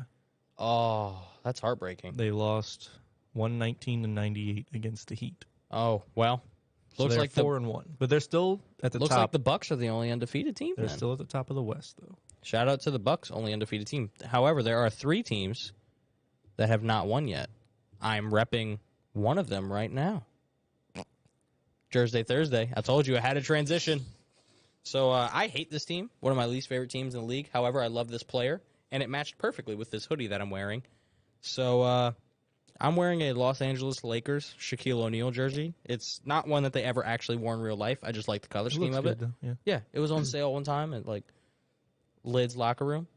Oh, that's heartbreaking. They lost 119-98 against the Heat. Oh, well. So Looks they're like 4-1, but they're still at the looks top. like the Bucks are the only undefeated team. They're then. still at the top of the West, though. Shout out to the Bucks, only undefeated team. However, there are 3 teams that have not won yet. I'm repping one of them right now. Jersey Thursday. I told you I had a transition. So I hate this team, one of my least favorite teams in the league. However, I love this player, and it matched perfectly with this hoodie that I'm wearing. So I'm wearing a Los Angeles Lakers Shaquille O'Neal jersey. It's not one that they ever actually wore in real life. I just like the color scheme of it. Though, yeah. Yeah, it was on sale one time at like Lid's Locker Room.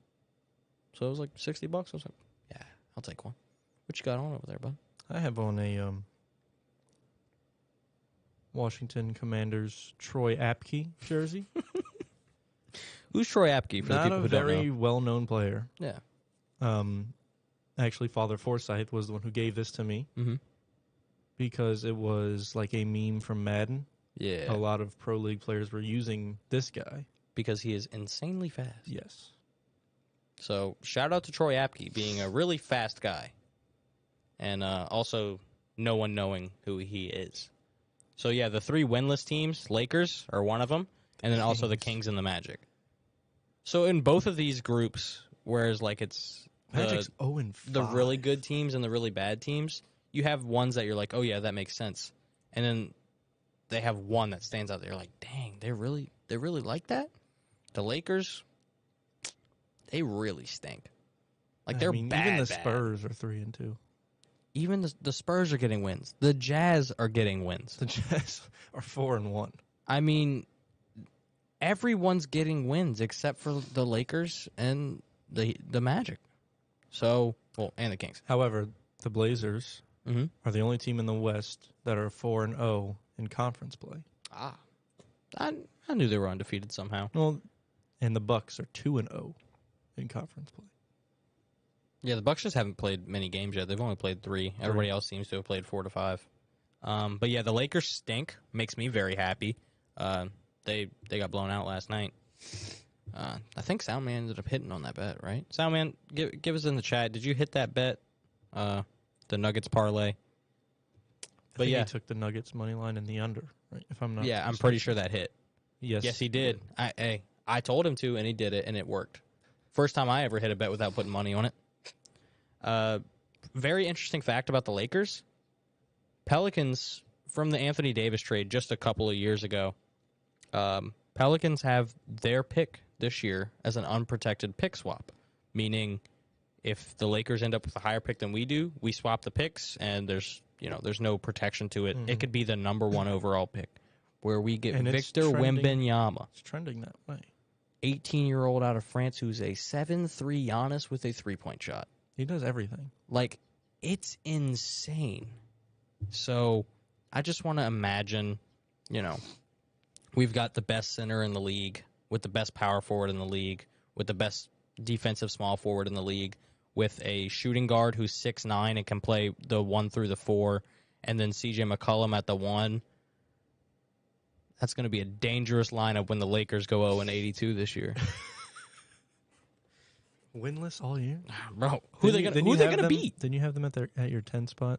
So it was like $60. I was like, yeah, I'll take one. What you got on over there, bud? I have on a Washington Commanders Troy Apke jersey. Who's Troy Apke? For the Not people a who don't very know. well-known player. Yeah. Actually, Father Forsyth was the one who gave this to me Mm-hmm. because it was like a meme from Madden. Yeah. A lot of pro league players were using this guy. Because he is insanely fast. Yes. So shout out to Troy Apke being a really fast guy. And also no one knowing who he is. So yeah, the 3 winless teams, Lakers are one of them, and then also the Kings and the Magic. So in both of these groups, whereas like it's Magic's 0-5. the really good teams and the really bad teams, you have ones that you're like, oh yeah, that makes sense. And then they have one that stands out there like, dang, they really like that? The Lakers, they really stink. Like they're bad. Even the bad. Spurs are 3-2. Even the Spurs are getting wins. The Jazz are getting wins. The Jazz are 4-1. I mean, everyone's getting wins except for the Lakers and the Magic. So, well, and the Kings. However, the Blazers Mm-hmm. are the only team in the West that are 4-0 in conference play. Ah, I knew they were undefeated somehow. Well, and the Bucks are 2-0 in conference play. Yeah, the Bucks just haven't played many games yet. They've only played 3. Everybody else seems to have played 4 to 5. But yeah, the Lakers stink. Makes me very happy. They got blown out last night. I think Soundman ended up hitting on that bet, right? Soundman, give us in the chat. Did you hit that bet? The Nuggets parlay. But I think yeah, he took the Nuggets money line in the under, right? If I'm not yeah, I'm mistaken. pretty sure that hit. Yes, He did. I told him to, and he did it, and it worked. First time I ever hit a bet without putting money on it. Very interesting fact about the Lakers. Pelicans, from the Anthony Davis trade just a couple of years ago, Pelicans have their pick this year as an unprotected pick swap, meaning if the Lakers end up with a higher pick than we do, we swap the picks, and there's no protection to it. Mm-hmm. It could be the number 1 overall pick, where we get And it's Victor trending- Wembanyama. It's trending that way. 18-year-old out of France who's a 7'3" Giannis with a 3-point shot. He does everything. Like, it's insane. So, I just want to imagine, we've got the best center in the league, with the best power forward in the league, with the best defensive small forward in the league, with a shooting guard who's 6'9" and can play the 1 through the 4, and then CJ McCollum at the 1. That's going to be a dangerous lineup when the Lakers go 0-82 this year. Winless all year. Bro, who are they going to beat? Then you have them at your 10 spot.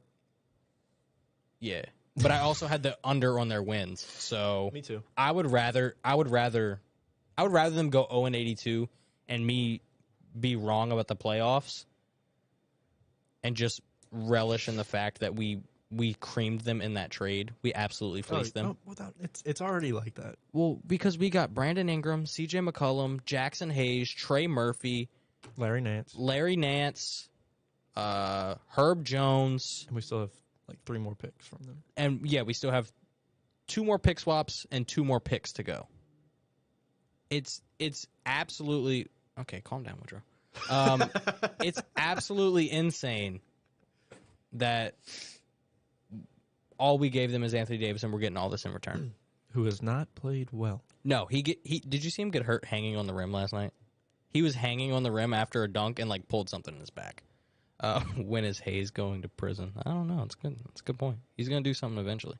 Yeah. But I also had the under on their wins. So Me too. I would rather them go 0-82 and me be wrong about the playoffs and just relish in the fact that we creamed them in that trade. We absolutely fleeced them. It's already like that. Well, because we got Brandon Ingram, CJ McCollum, Jackson Hayes, Trey Murphy, Larry Nance. Herb Jones, And we still have like 3 more picks from them. and yeah, we still have 2 more pick swaps and 2 more picks to go. It's absolutely okay. Calm down, Woodrow. It's absolutely insane that all we gave them is Anthony Davis, and we're getting all this in return. Who has not played well. No, he did you see him get hurt hanging on the rim last night? He was hanging on the rim after a dunk and like pulled something in his back. When is Hayes going to prison? I don't know. It's good. It's a good point. He's going to do something eventually.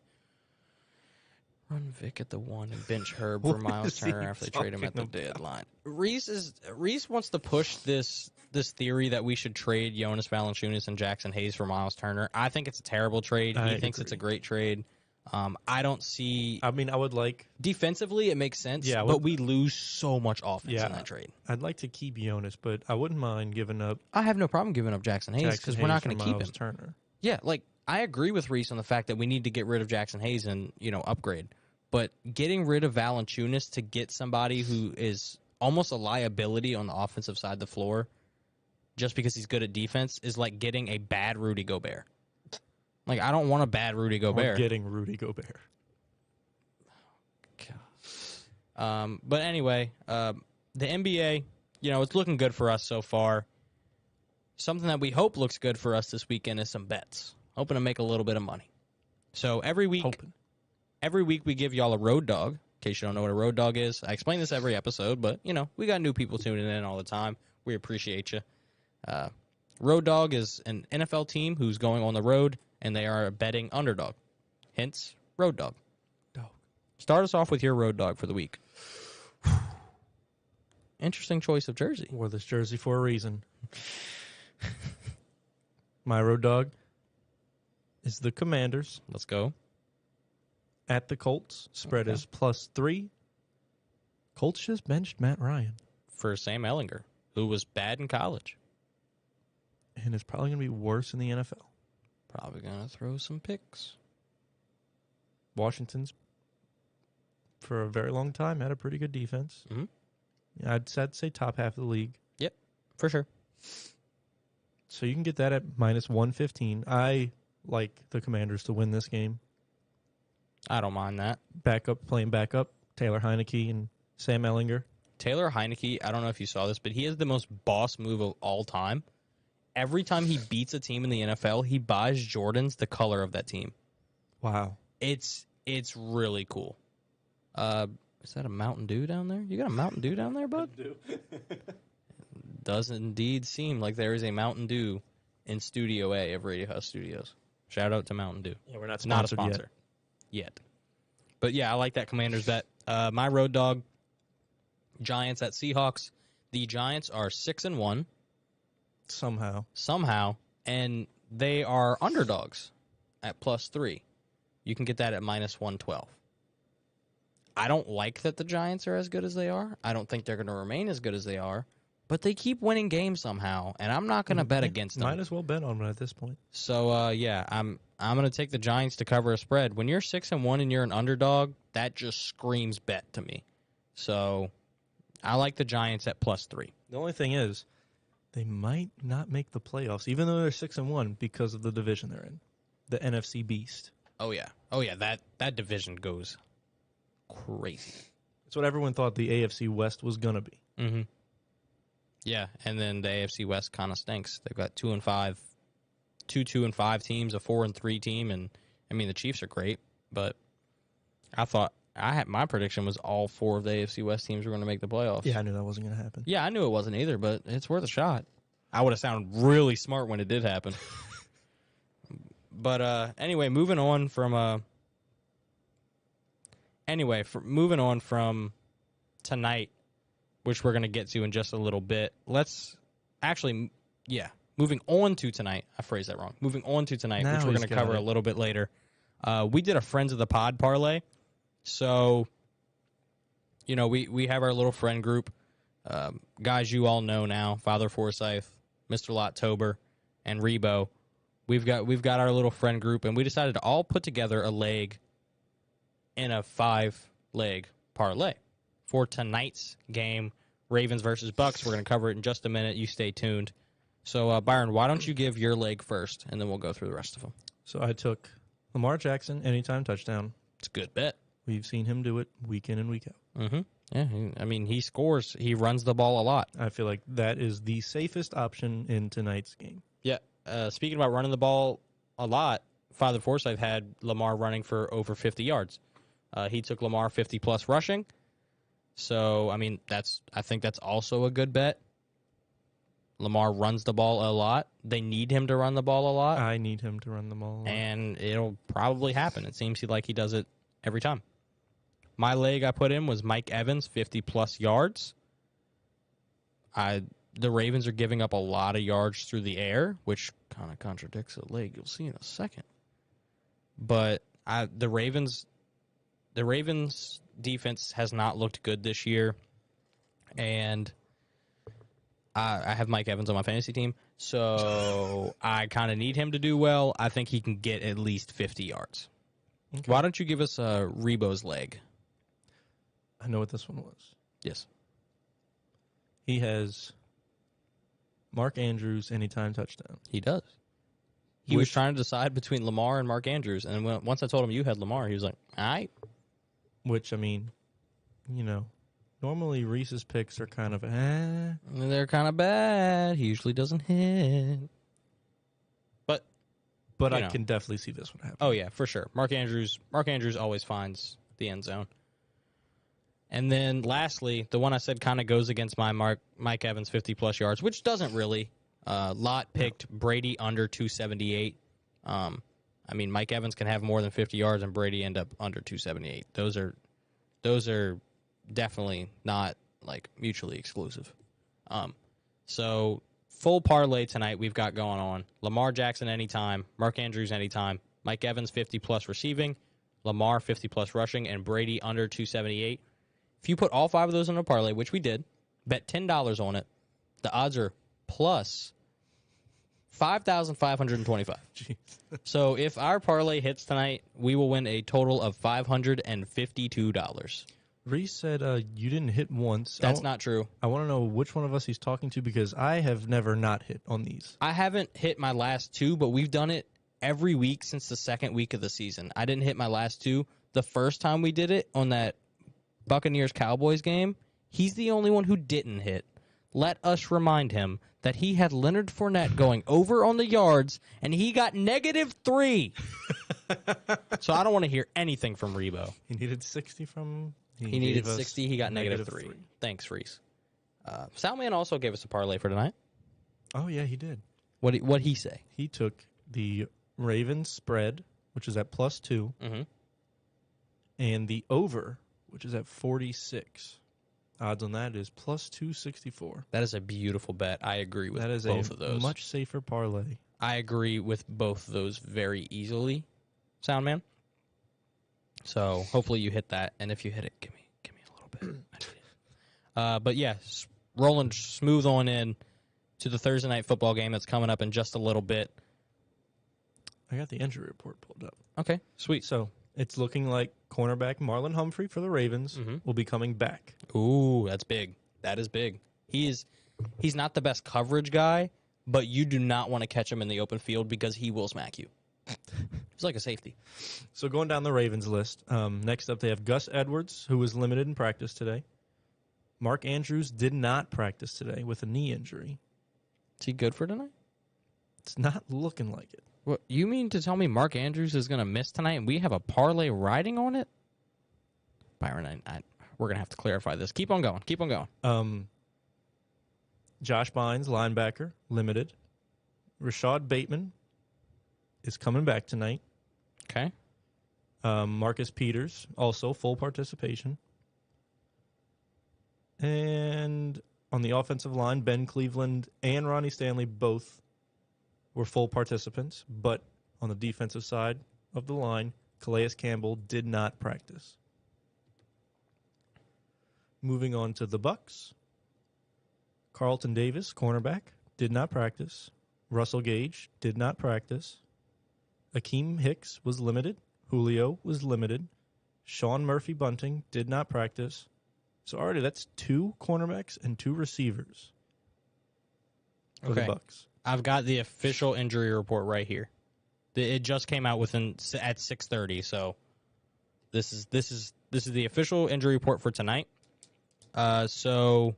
Run Vic at the 1 and bench Herb for What Miles is he Turner after they trade him at the talking about? deadline. Reese wants to push this theory that we should trade Jonas Valanciunas and Jackson Hayes for Miles Turner. I think it's a terrible trade. I He thinks it's a agree. great trade. I don't see I mean, I would like. defensively it makes sense, Yeah, but we lose so much offense Yeah. in that trade. I'd like to keep Jonas, but I wouldn't mind giving up I have no problem giving up Jackson Hayes because we're not going to keep him. Turner. Yeah, like I agree with Reese on the fact that we need to get rid of Jackson Hayes and upgrade, but getting rid of Valanciunas to get somebody who is almost a liability on the offensive side of the floor, just because he's good at defense, is like getting a bad Rudy Gobert. Like I don't want a bad Rudy Gobert. Or getting Rudy Gobert. But anyway, the NBA, it's looking good for us so far. Something that we hope looks good for us this weekend is some bets. Hoping to make a little bit of money. So every week we give y'all a road dog. In case you don't know what a road dog is, I explain this every episode, but we got new people tuning in all the time. We appreciate you. Road dog is an NFL team who's going on the road, and they are a betting underdog. Hence, road dog. Start us off with your road dog for the week. Interesting choice of jersey. Wore this jersey for a reason. My road dog is the Commanders Let's go. at the Colts. Spread Okay. is +3. Colts just benched Matt Ryan, For Sam Ellinger, who was bad in college. and is probably going to be worse in the NFL. Probably going to throw some picks. Washington's, for a very long time, had a pretty good defense. Mhm. I'd say top half of the league. Yep, for sure. So you can get that at -115. I like the Commanders to win this game. I don't mind that. Playing backup, Taylor Heineke and Sam Ellinger. Taylor Heineke, I don't know if you saw this, but he has the most boss move of all time. Every time he beats a team in the NFL, he buys Jordans the color of that team. Wow. It's really cool. Is that a Mountain Dew down there? You got a Mountain Dew down there, bud? Does indeed seem like there is a Mountain Dew in Studio A of Radio House Studios. Shout out to Mountain Dew. Yeah, we're not Not a sponsored sponsor yet. But yeah, I like that Commanders bet. My road dog, Giants at Seahawks. The Giants are 6-1 somehow. and they are underdogs at +3. You can get that at -112. I don't like that the Giants are as good as they are. I don't think they're going to remain as good as they are, but they keep winning games somehow, and I'm not going to bet against them. Might as well bet on them at this point. So yeah, I'm going to take the Giants to cover a spread. When you're 6-1 and you're an underdog, that just screams bet to me. So I like the Giants at +3. The only thing is, they might not make the playoffs, even though they're 6-1, because of the division they're in, the NFC Beast. Oh yeah. That division goes crazy. It's what everyone thought the AFC West was gonna be. Mm-hmm. Yeah, and then the AFC West kind of stinks. They've got 2-5 teams, a 4-3 team, and I mean the Chiefs are great, but my prediction was all 4 of the AFC West teams were going to make the playoffs. Yeah, I knew that wasn't gonna happen. Yeah, I knew it wasn't either, but it's worth a shot. I would have sounded really smart when it did happen. But anyway, moving on from tonight, which we're going to get to in just a little bit. Moving on to tonight. I phrased that wrong. Moving on to tonight, Now which we're he's going to got cover it. a little bit later. We did a Friends of the Pod parlay. So, we have our little friend group. Guys you all know now, Father Forsyth, Mr. Lottober, and Rebo. We've got our little friend group, and we decided to all put together a leg in a 5-leg parlay for tonight's game, Ravens versus Bucks. We're going to cover it in just a minute. You stay tuned. So, Byron, why don't you give your leg first, and then we'll go through the rest of them. So I took Lamar Jackson anytime touchdown. It's a good bet. We've seen him do it week in and week out. Mm-hmm. Yeah, he scores. He runs the ball a lot. I feel like that is the safest option in tonight's game. Yeah. Speaking about running the ball a lot, Father Forsyth had Lamar running for over 50 yards. He took Lamar 50-plus rushing. So, I think that's also a good bet. Lamar runs the ball a lot. They need him to run the ball a lot. I need him to run the ball. And it'll probably happen. It seems like he does it every time. My leg I put in was Mike Evans, 50-plus yards. The Ravens are giving up a lot of yards through the air, which kind of contradicts the leg. You'll see in a second. But The Ravens defense has not looked good this year, and I have Mike Evans on my fantasy team, so I kind of need him to do well. I think he can get at least 50 yards. Okay. Why don't you give us Rebo's leg? I know what this one was. Yes. He has Mark Andrews anytime touchdown. He does. He was trying to decide between Lamar and Mark Andrews, and once I told him you had Lamar, he was like, all right. Which, I mean, normally Reese's picks are kind of, They're kind of bad. He usually doesn't hit. But I know. can definitely see this one happen. Oh, yeah, for sure. Mark Andrews always finds the end zone. And then lastly, the one I said kind of goes against my Mike Evans 50-plus yards, which doesn't really. Lott picked Brady under 278. I mean, Mike Evans can have more than 50 yards, and Brady end up under 278. Those are definitely not like mutually exclusive. So full parlay tonight we've got going on: Lamar Jackson anytime, Mark Andrews anytime, Mike Evans 50-plus receiving, Lamar 50-plus rushing, and Brady under 278. If you put all 5 of those in a parlay, which we did, bet $10 on it, the odds are plus 5,525. Jeez. So if our parlay hits tonight, we will win a total of $552. Reese said you didn't hit once. That's not true. I want to know which one of us he's talking to because I have never not hit on these. I haven't hit my last 2, but we've done it every week since the second week of the season. I didn't hit my last 2. The first time we did it on that Buccaneers-Cowboys game, he's the only one who didn't hit. Let us remind him that he had Leonard Fournette going over on the yards, and he got -3. So I don't want to hear anything from Rebo. He needed 60 from... He needed gave us 60. He got -3. Thanks, Reese. Salman also gave us a parlay for tonight. Oh, yeah, he did. What'd he say? He took the Ravens spread, which is at +2, Mm-hmm. and the over, which is at 46. Odds on that is +264. That is a beautiful bet. I agree with That is both of a those. much safer parlay. I agree with both of those very easily, Soundman. So hopefully you hit that, and if you hit it, give me a little bit. I need it. But yeah, rolling smooth on in to the Thursday night football game that's coming up in just a little bit. I got the injury report pulled up. Okay, sweet. So it's looking like cornerback Marlon Humphrey for the Ravens will be coming back. Ooh, that's big. That is big. He's not the best coverage guy, but you do not want to catch him in the open field because he will smack you. He's like a safety. So going down the Ravens list, next up they have Gus Edwards, who was limited in practice today. Mark Andrews did not practice today with a knee injury. Is he good for tonight? It's not looking like it. What, you mean to tell me Mark Andrews is going to miss tonight and we have a parlay riding on it? Byron, we're going to have to clarify this. Keep on going. Keep on going. Josh Bynes, linebacker, limited. Rashad Bateman is coming back tonight. Okay. Marcus Peters, also full participation. And on the offensive line, Ben Cleveland and Ronnie Stanley both were full participants. But on the defensive side of the line, Calais Campbell did not practice. Moving on to the Bucs. Carlton Davis, cornerback, did not practice. Russell Gage did not practice. Akeem Hicks was limited. Julio was limited. Sean Murphy Bunting did not practice. So already that's 2 cornerbacks and 2 receivers for the Bucs. I've got the official injury report right here. It just came out at 6:30, so this is the official injury report for tonight. So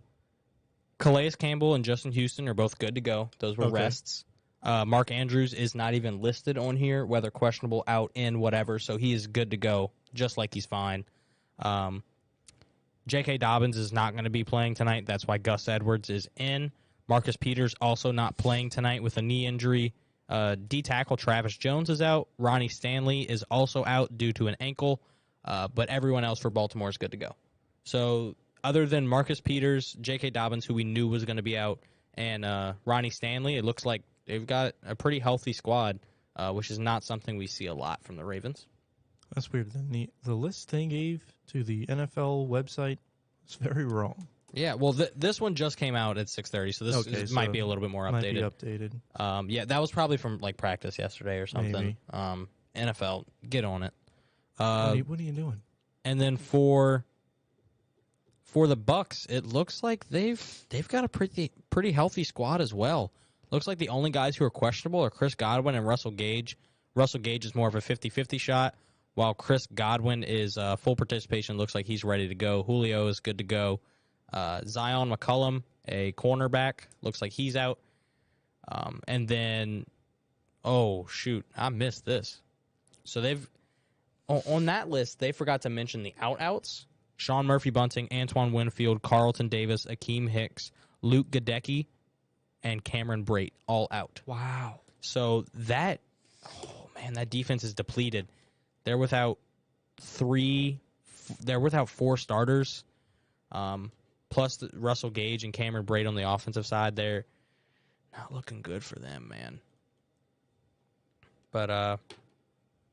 Calais Campbell and Justin Houston are both good to go. Those were rests. Mark Andrews is not even listed on here, whether questionable, out, in, whatever. So he is good to go, just like he's fine. J.K. Dobbins is not going to be playing tonight. That's why Gus Edwards is in. Marcus Peters also not playing tonight with a knee injury. D-tackle Travis Jones is out. Ronnie Stanley is also out due to an ankle. But everyone else for Baltimore is good to go. So other than Marcus Peters, J.K. Dobbins, who we knew was going to be out, and Ronnie Stanley, it looks like they've got a pretty healthy squad, which is not something we see a lot from the Ravens. That's weird. Then the list they gave to the NFL website was very wrong. Yeah, well, this one just came out at 6:30, so this might be a little bit more Might be updated. updated. Yeah, that was probably from like practice yesterday or something. Maybe. NFL, get on it. What are you doing? And then for the Bucks, it looks like they've got a pretty healthy squad as well. Looks like the only guys who are questionable are Chris Godwin and Russell Gage. Russell Gage is more of a 50-50 shot, while Chris Godwin is full participation. Looks like he's ready to go. Julio is good to go. Zion McCollum, a cornerback, looks like he's out. And then, oh, shoot, I missed this. So they've, on that list, they forgot to mention the outs. Sean Murphy-Bunting, Antoine Winfield, Carlton Davis, Akeem Hicks, Luke Gadecki, and Cameron Brate, all out. Wow. So that defense is depleted. They're without four starters. Plus Russell Gage and Cameron Brate on the offensive side, they're not looking good for them, man. But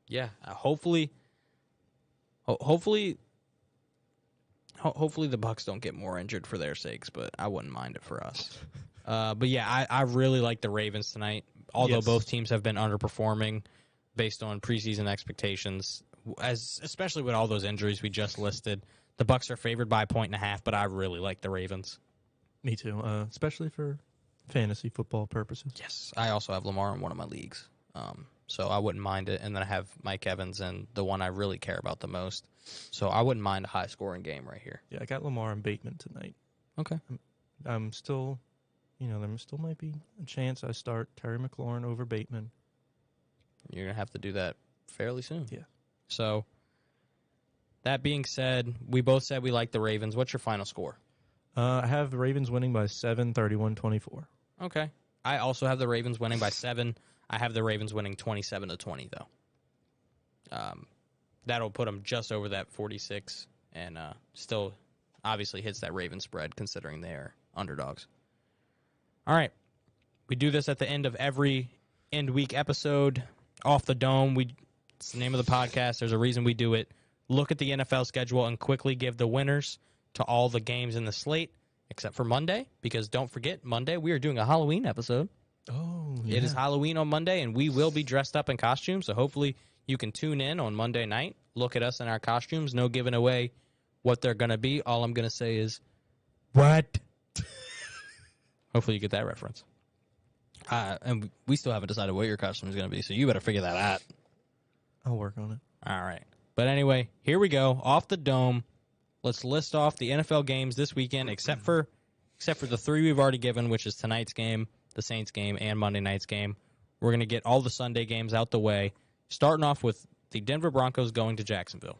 yeah, hopefully the Bucks don't get more injured for their sakes, but I wouldn't mind it for us. But yeah, I really like the Ravens tonight. Although both teams have been underperforming based on preseason expectations, especially with all those injuries we just listed. The Bucks are favored by 1.5, but I really like the Ravens. Me too, especially for fantasy football purposes. Yes, I also have Lamar in one of my leagues, so I wouldn't mind it. And then I have Mike Evans in the one I really care about the most, so I wouldn't mind a high-scoring game right here. Yeah, I got Lamar and Bateman tonight. Okay. I'm still, there still might be a chance I start Terry McLaurin over Bateman. You're going to have to do that fairly soon. Yeah. So, that being said, we both said we like the Ravens. What's your final score? I have the Ravens winning by 7, 31-24. Okay. I also have the Ravens winning by 7. I have the Ravens winning 27-20, though. That'll put them just over that 46 and still obviously hits that Ravens spread considering they're underdogs. All right. We do this at the end of every end week episode. Off the Dome. It's the name of the podcast. There's a reason we do it. Look at the NFL schedule and quickly give the winners to all the games in the slate, except for Monday, because don't forget, Monday we are doing a Halloween episode. Oh, yeah. It is Halloween on Monday, and we will be dressed up in costumes, so hopefully you can tune in on Monday night, look at us in our costumes, no giving away what they're going to be. All I'm going to say is, what? Hopefully you get that reference. And we still haven't decided what your costume is going to be, so you better figure that out. I'll work on it. All right. But anyway, here we go. Off the Dome. Let's list off the NFL games this weekend, except for the 3 we've already given, which is tonight's game, the Saints game, and Monday night's game. We're going to get all the Sunday games out the way, starting off with the Denver Broncos going to Jacksonville.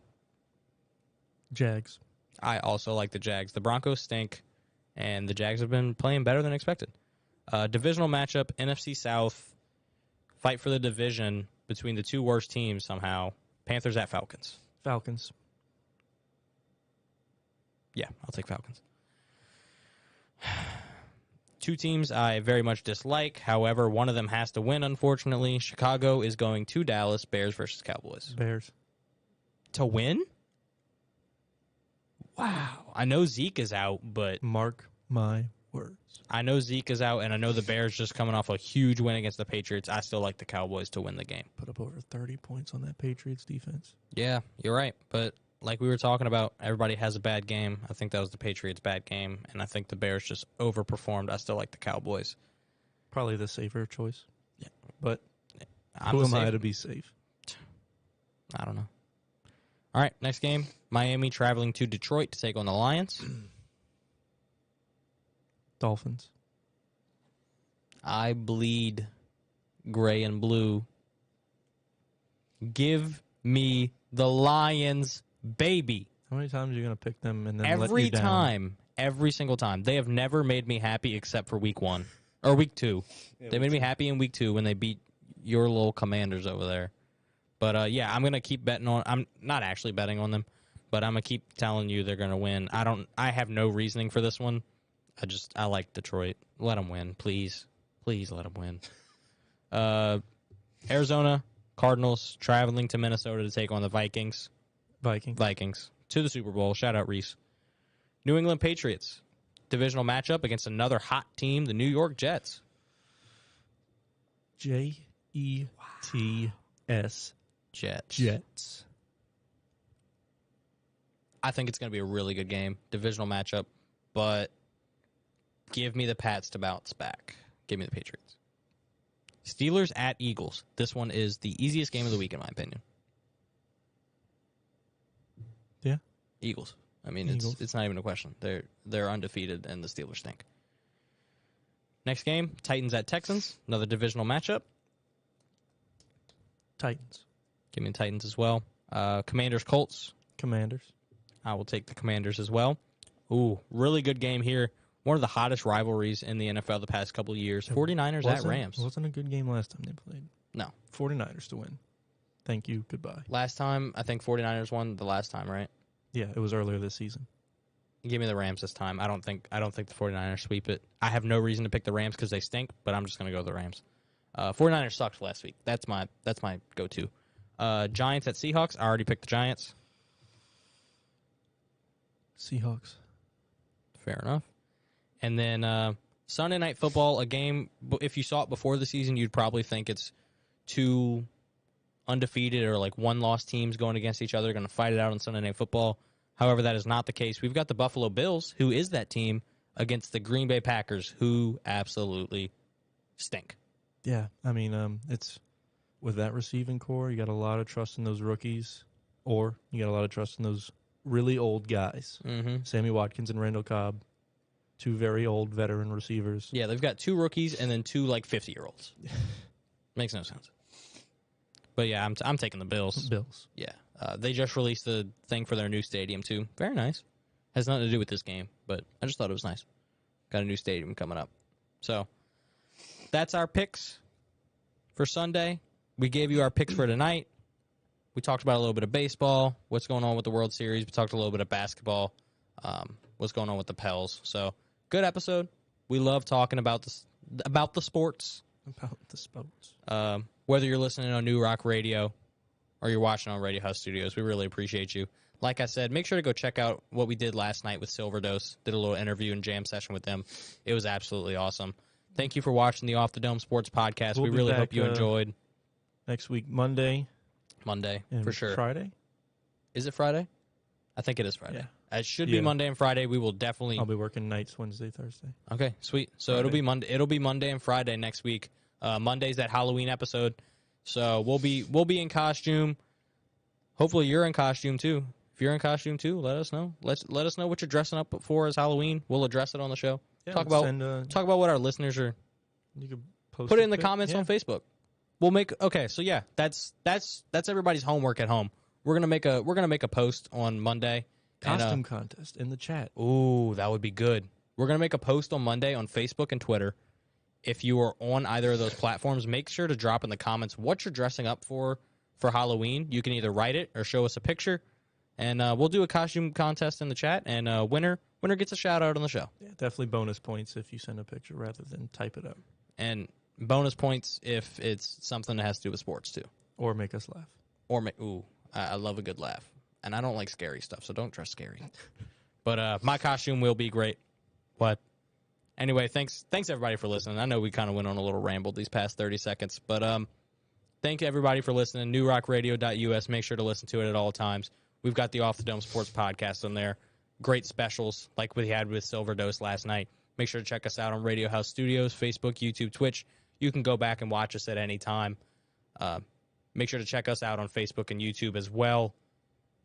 Jags. I also like the Jags. The Broncos stink, and the Jags have been playing better than expected. Divisional matchup, NFC South, fight for the division between the two worst teams somehow. Panthers at Falcons. Falcons. Yeah, I'll take Falcons. Two teams I very much dislike. However, one of them has to win, unfortunately. Chicago is going to Dallas. Bears versus Cowboys. Bears. To win? Wow. I know Zeke is out, but... Mark my words. I know Zeke is out, and I know the Bears just coming off a huge win against the Patriots. I still like the Cowboys to win the game. Put up over 30 points on that Patriots defense. Yeah, you're right. But like we were talking about, everybody has a bad game. I think that was the Patriots' bad game, and I think the Bears just overperformed. I still like the Cowboys. Probably the safer choice. Yeah. But I'm who the am I safe- to be safe? I don't know. All right, next game. Miami traveling to Detroit to take on the Lions. Dolphins. I bleed gray and blue. Give me the Lions, baby. How many times are you going to pick them and then let Every you down? time. Every single time. They have never made me happy except for week 1. Or week 2. They made me happy in week 2 when they beat your little Commanders over there. But, yeah, I'm going to keep betting on... I'm not actually betting on them, but I'm going to keep telling you they're going to win. I have no reasoning for this one. I like Detroit. Let them win, please. Please let them win. Arizona, Cardinals traveling to Minnesota to take on the Vikings. Vikings. To the Super Bowl. Shout out Reese. New England Patriots. Divisional matchup against another hot team, the New York Jets. Jets. Jets. I think it's going to be a really good game. Divisional matchup. But give me the Pats to bounce back. Give me the Patriots. Steelers at Eagles. This one is the easiest game of the week, in my opinion. Yeah. Eagles. I mean, Eagles. it's not even a question. They're undefeated, and the Steelers stink. Next game, Titans at Texans. Another divisional matchup. Titans. Give me the Titans as well. Commanders Colts. Commanders. I will take the Commanders as well. Ooh, really good game here. One of the hottest rivalries in the NFL the past couple of years. 49ers at Rams. It wasn't a good game last time they played. No. 49ers to win. Thank you. Goodbye. Last time, I think 49ers won the last time, right? Yeah, it was earlier this season. Give me the Rams this time. I don't think the 49ers sweep it. I have no reason to pick the Rams because they stink, but I'm just going to go with the Rams. 49ers sucked last week. That's my go-to. Giants at Seahawks. I already picked the Giants. Seahawks. Fair enough. And then Sunday Night Football, a game, if you saw it before the season, you'd probably think it's two undefeated or like one-loss teams going against each other, going to fight it out on Sunday Night Football. However, that is not the case. We've got the Buffalo Bills, who is that team, against the Green Bay Packers, who absolutely stink. Yeah, I mean, it's with that receiving core, you got a lot of trust in those rookies, or you got a lot of trust in those really old guys. Mm-hmm. Sammy Watkins and Randall Cobb, two very old veteran receivers. Yeah, they've got two rookies and then two like 50-year-olds. Makes no sense. But yeah, I'm taking the Bills. Bills. Yeah, they just released the thing for their new stadium too. Very nice. Has nothing to do with this game, but I just thought it was nice. Got a new stadium coming up. So that's our picks for Sunday. We gave you our picks for tonight. We talked about a little bit of baseball, what's going on with the World Series. We talked a little bit of basketball, what's going on with the Pels. So good episode. We love talking about the sports. About the sports. Whether you're listening on New Rock Radio or you're watching on Radio House Studios, we really appreciate you. Like I said, make sure to go check out what we did last night with Silver Dose. Did a little interview and jam session with them. It was absolutely awesome. Thank you for watching the Off the Dome Sports Podcast. We'll we be really back, hope you enjoyed. Next week, Monday, For sure. Friday? Is it Friday? I think it is Friday. Yeah. It should be Monday and Friday. We will definitely. I'll be working nights Wednesday, Thursday. Okay, sweet. So Friday. it'll be Monday and Friday next week. Monday's that Halloween episode. So we'll be in costume. Hopefully you're in costume too. If you're in costume too, let us know. Let us know what you're dressing up for as Halloween. We'll address it on the show. Yeah, talk about what our listeners are. You could post Put it a in the pic. comments Yeah. on Facebook. We'll make so yeah, that's everybody's homework at home. We're gonna make a post on Monday. Costume contest in the chat. Ooh, that would be good. We're gonna make a post on Monday on Facebook and Twitter. If you are on either of those platforms, make sure to drop in the comments what you're dressing up for Halloween. You can either write it or show us a picture, and we'll do a costume contest in the chat. And winner gets a shout out on the show. Yeah, definitely bonus points if you send a picture rather than type it up. And bonus points if it's something that has to do with sports too. Or make us laugh. Or I love a good laugh, and I don't like scary stuff, so don't dress scary. But my costume will be great. What? Anyway, thanks everybody for listening. I know we kind of went on a little ramble these past 30 seconds, but thank everybody for listening. NewRockRadio.us. Make sure to listen to it at all times. We've got the Off the Dome Sports Podcast on there. Great specials like we had with Silver Dose last night. Make sure to check us out on Radio House Studios, Facebook, YouTube, Twitch. You can go back and watch us at any time. Make sure to check us out on Facebook and YouTube as well.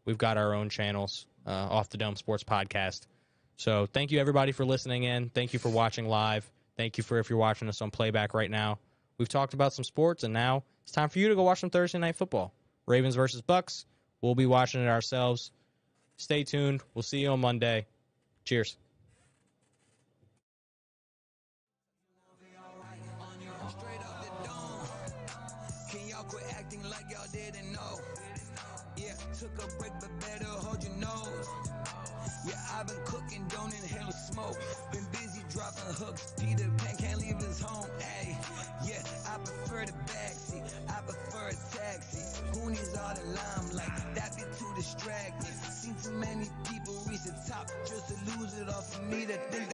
We've got our own channels, Off the Dome Sports Podcast. So thank you, everybody, for listening in. Thank you for watching live. Thank you for if you're watching us on playback right now. We've talked about some sports, and now it's time for you to go watch some Thursday Night Football. Ravens versus Bucks. We'll be watching it ourselves. Stay tuned. We'll see you on Monday. Cheers. Can y'all quit acting like y'all didn't know? Yeah, took a break, but better hold your nose. Yeah, I've been cooking, don't inhale smoke. Been busy dropping hooks. Peter Pan can't leave his home. Ayy, yeah, I prefer the backseat. I prefer a taxi. all the limelight. That be too distracting. Seen too many people reach the top just to lose it off of me. That think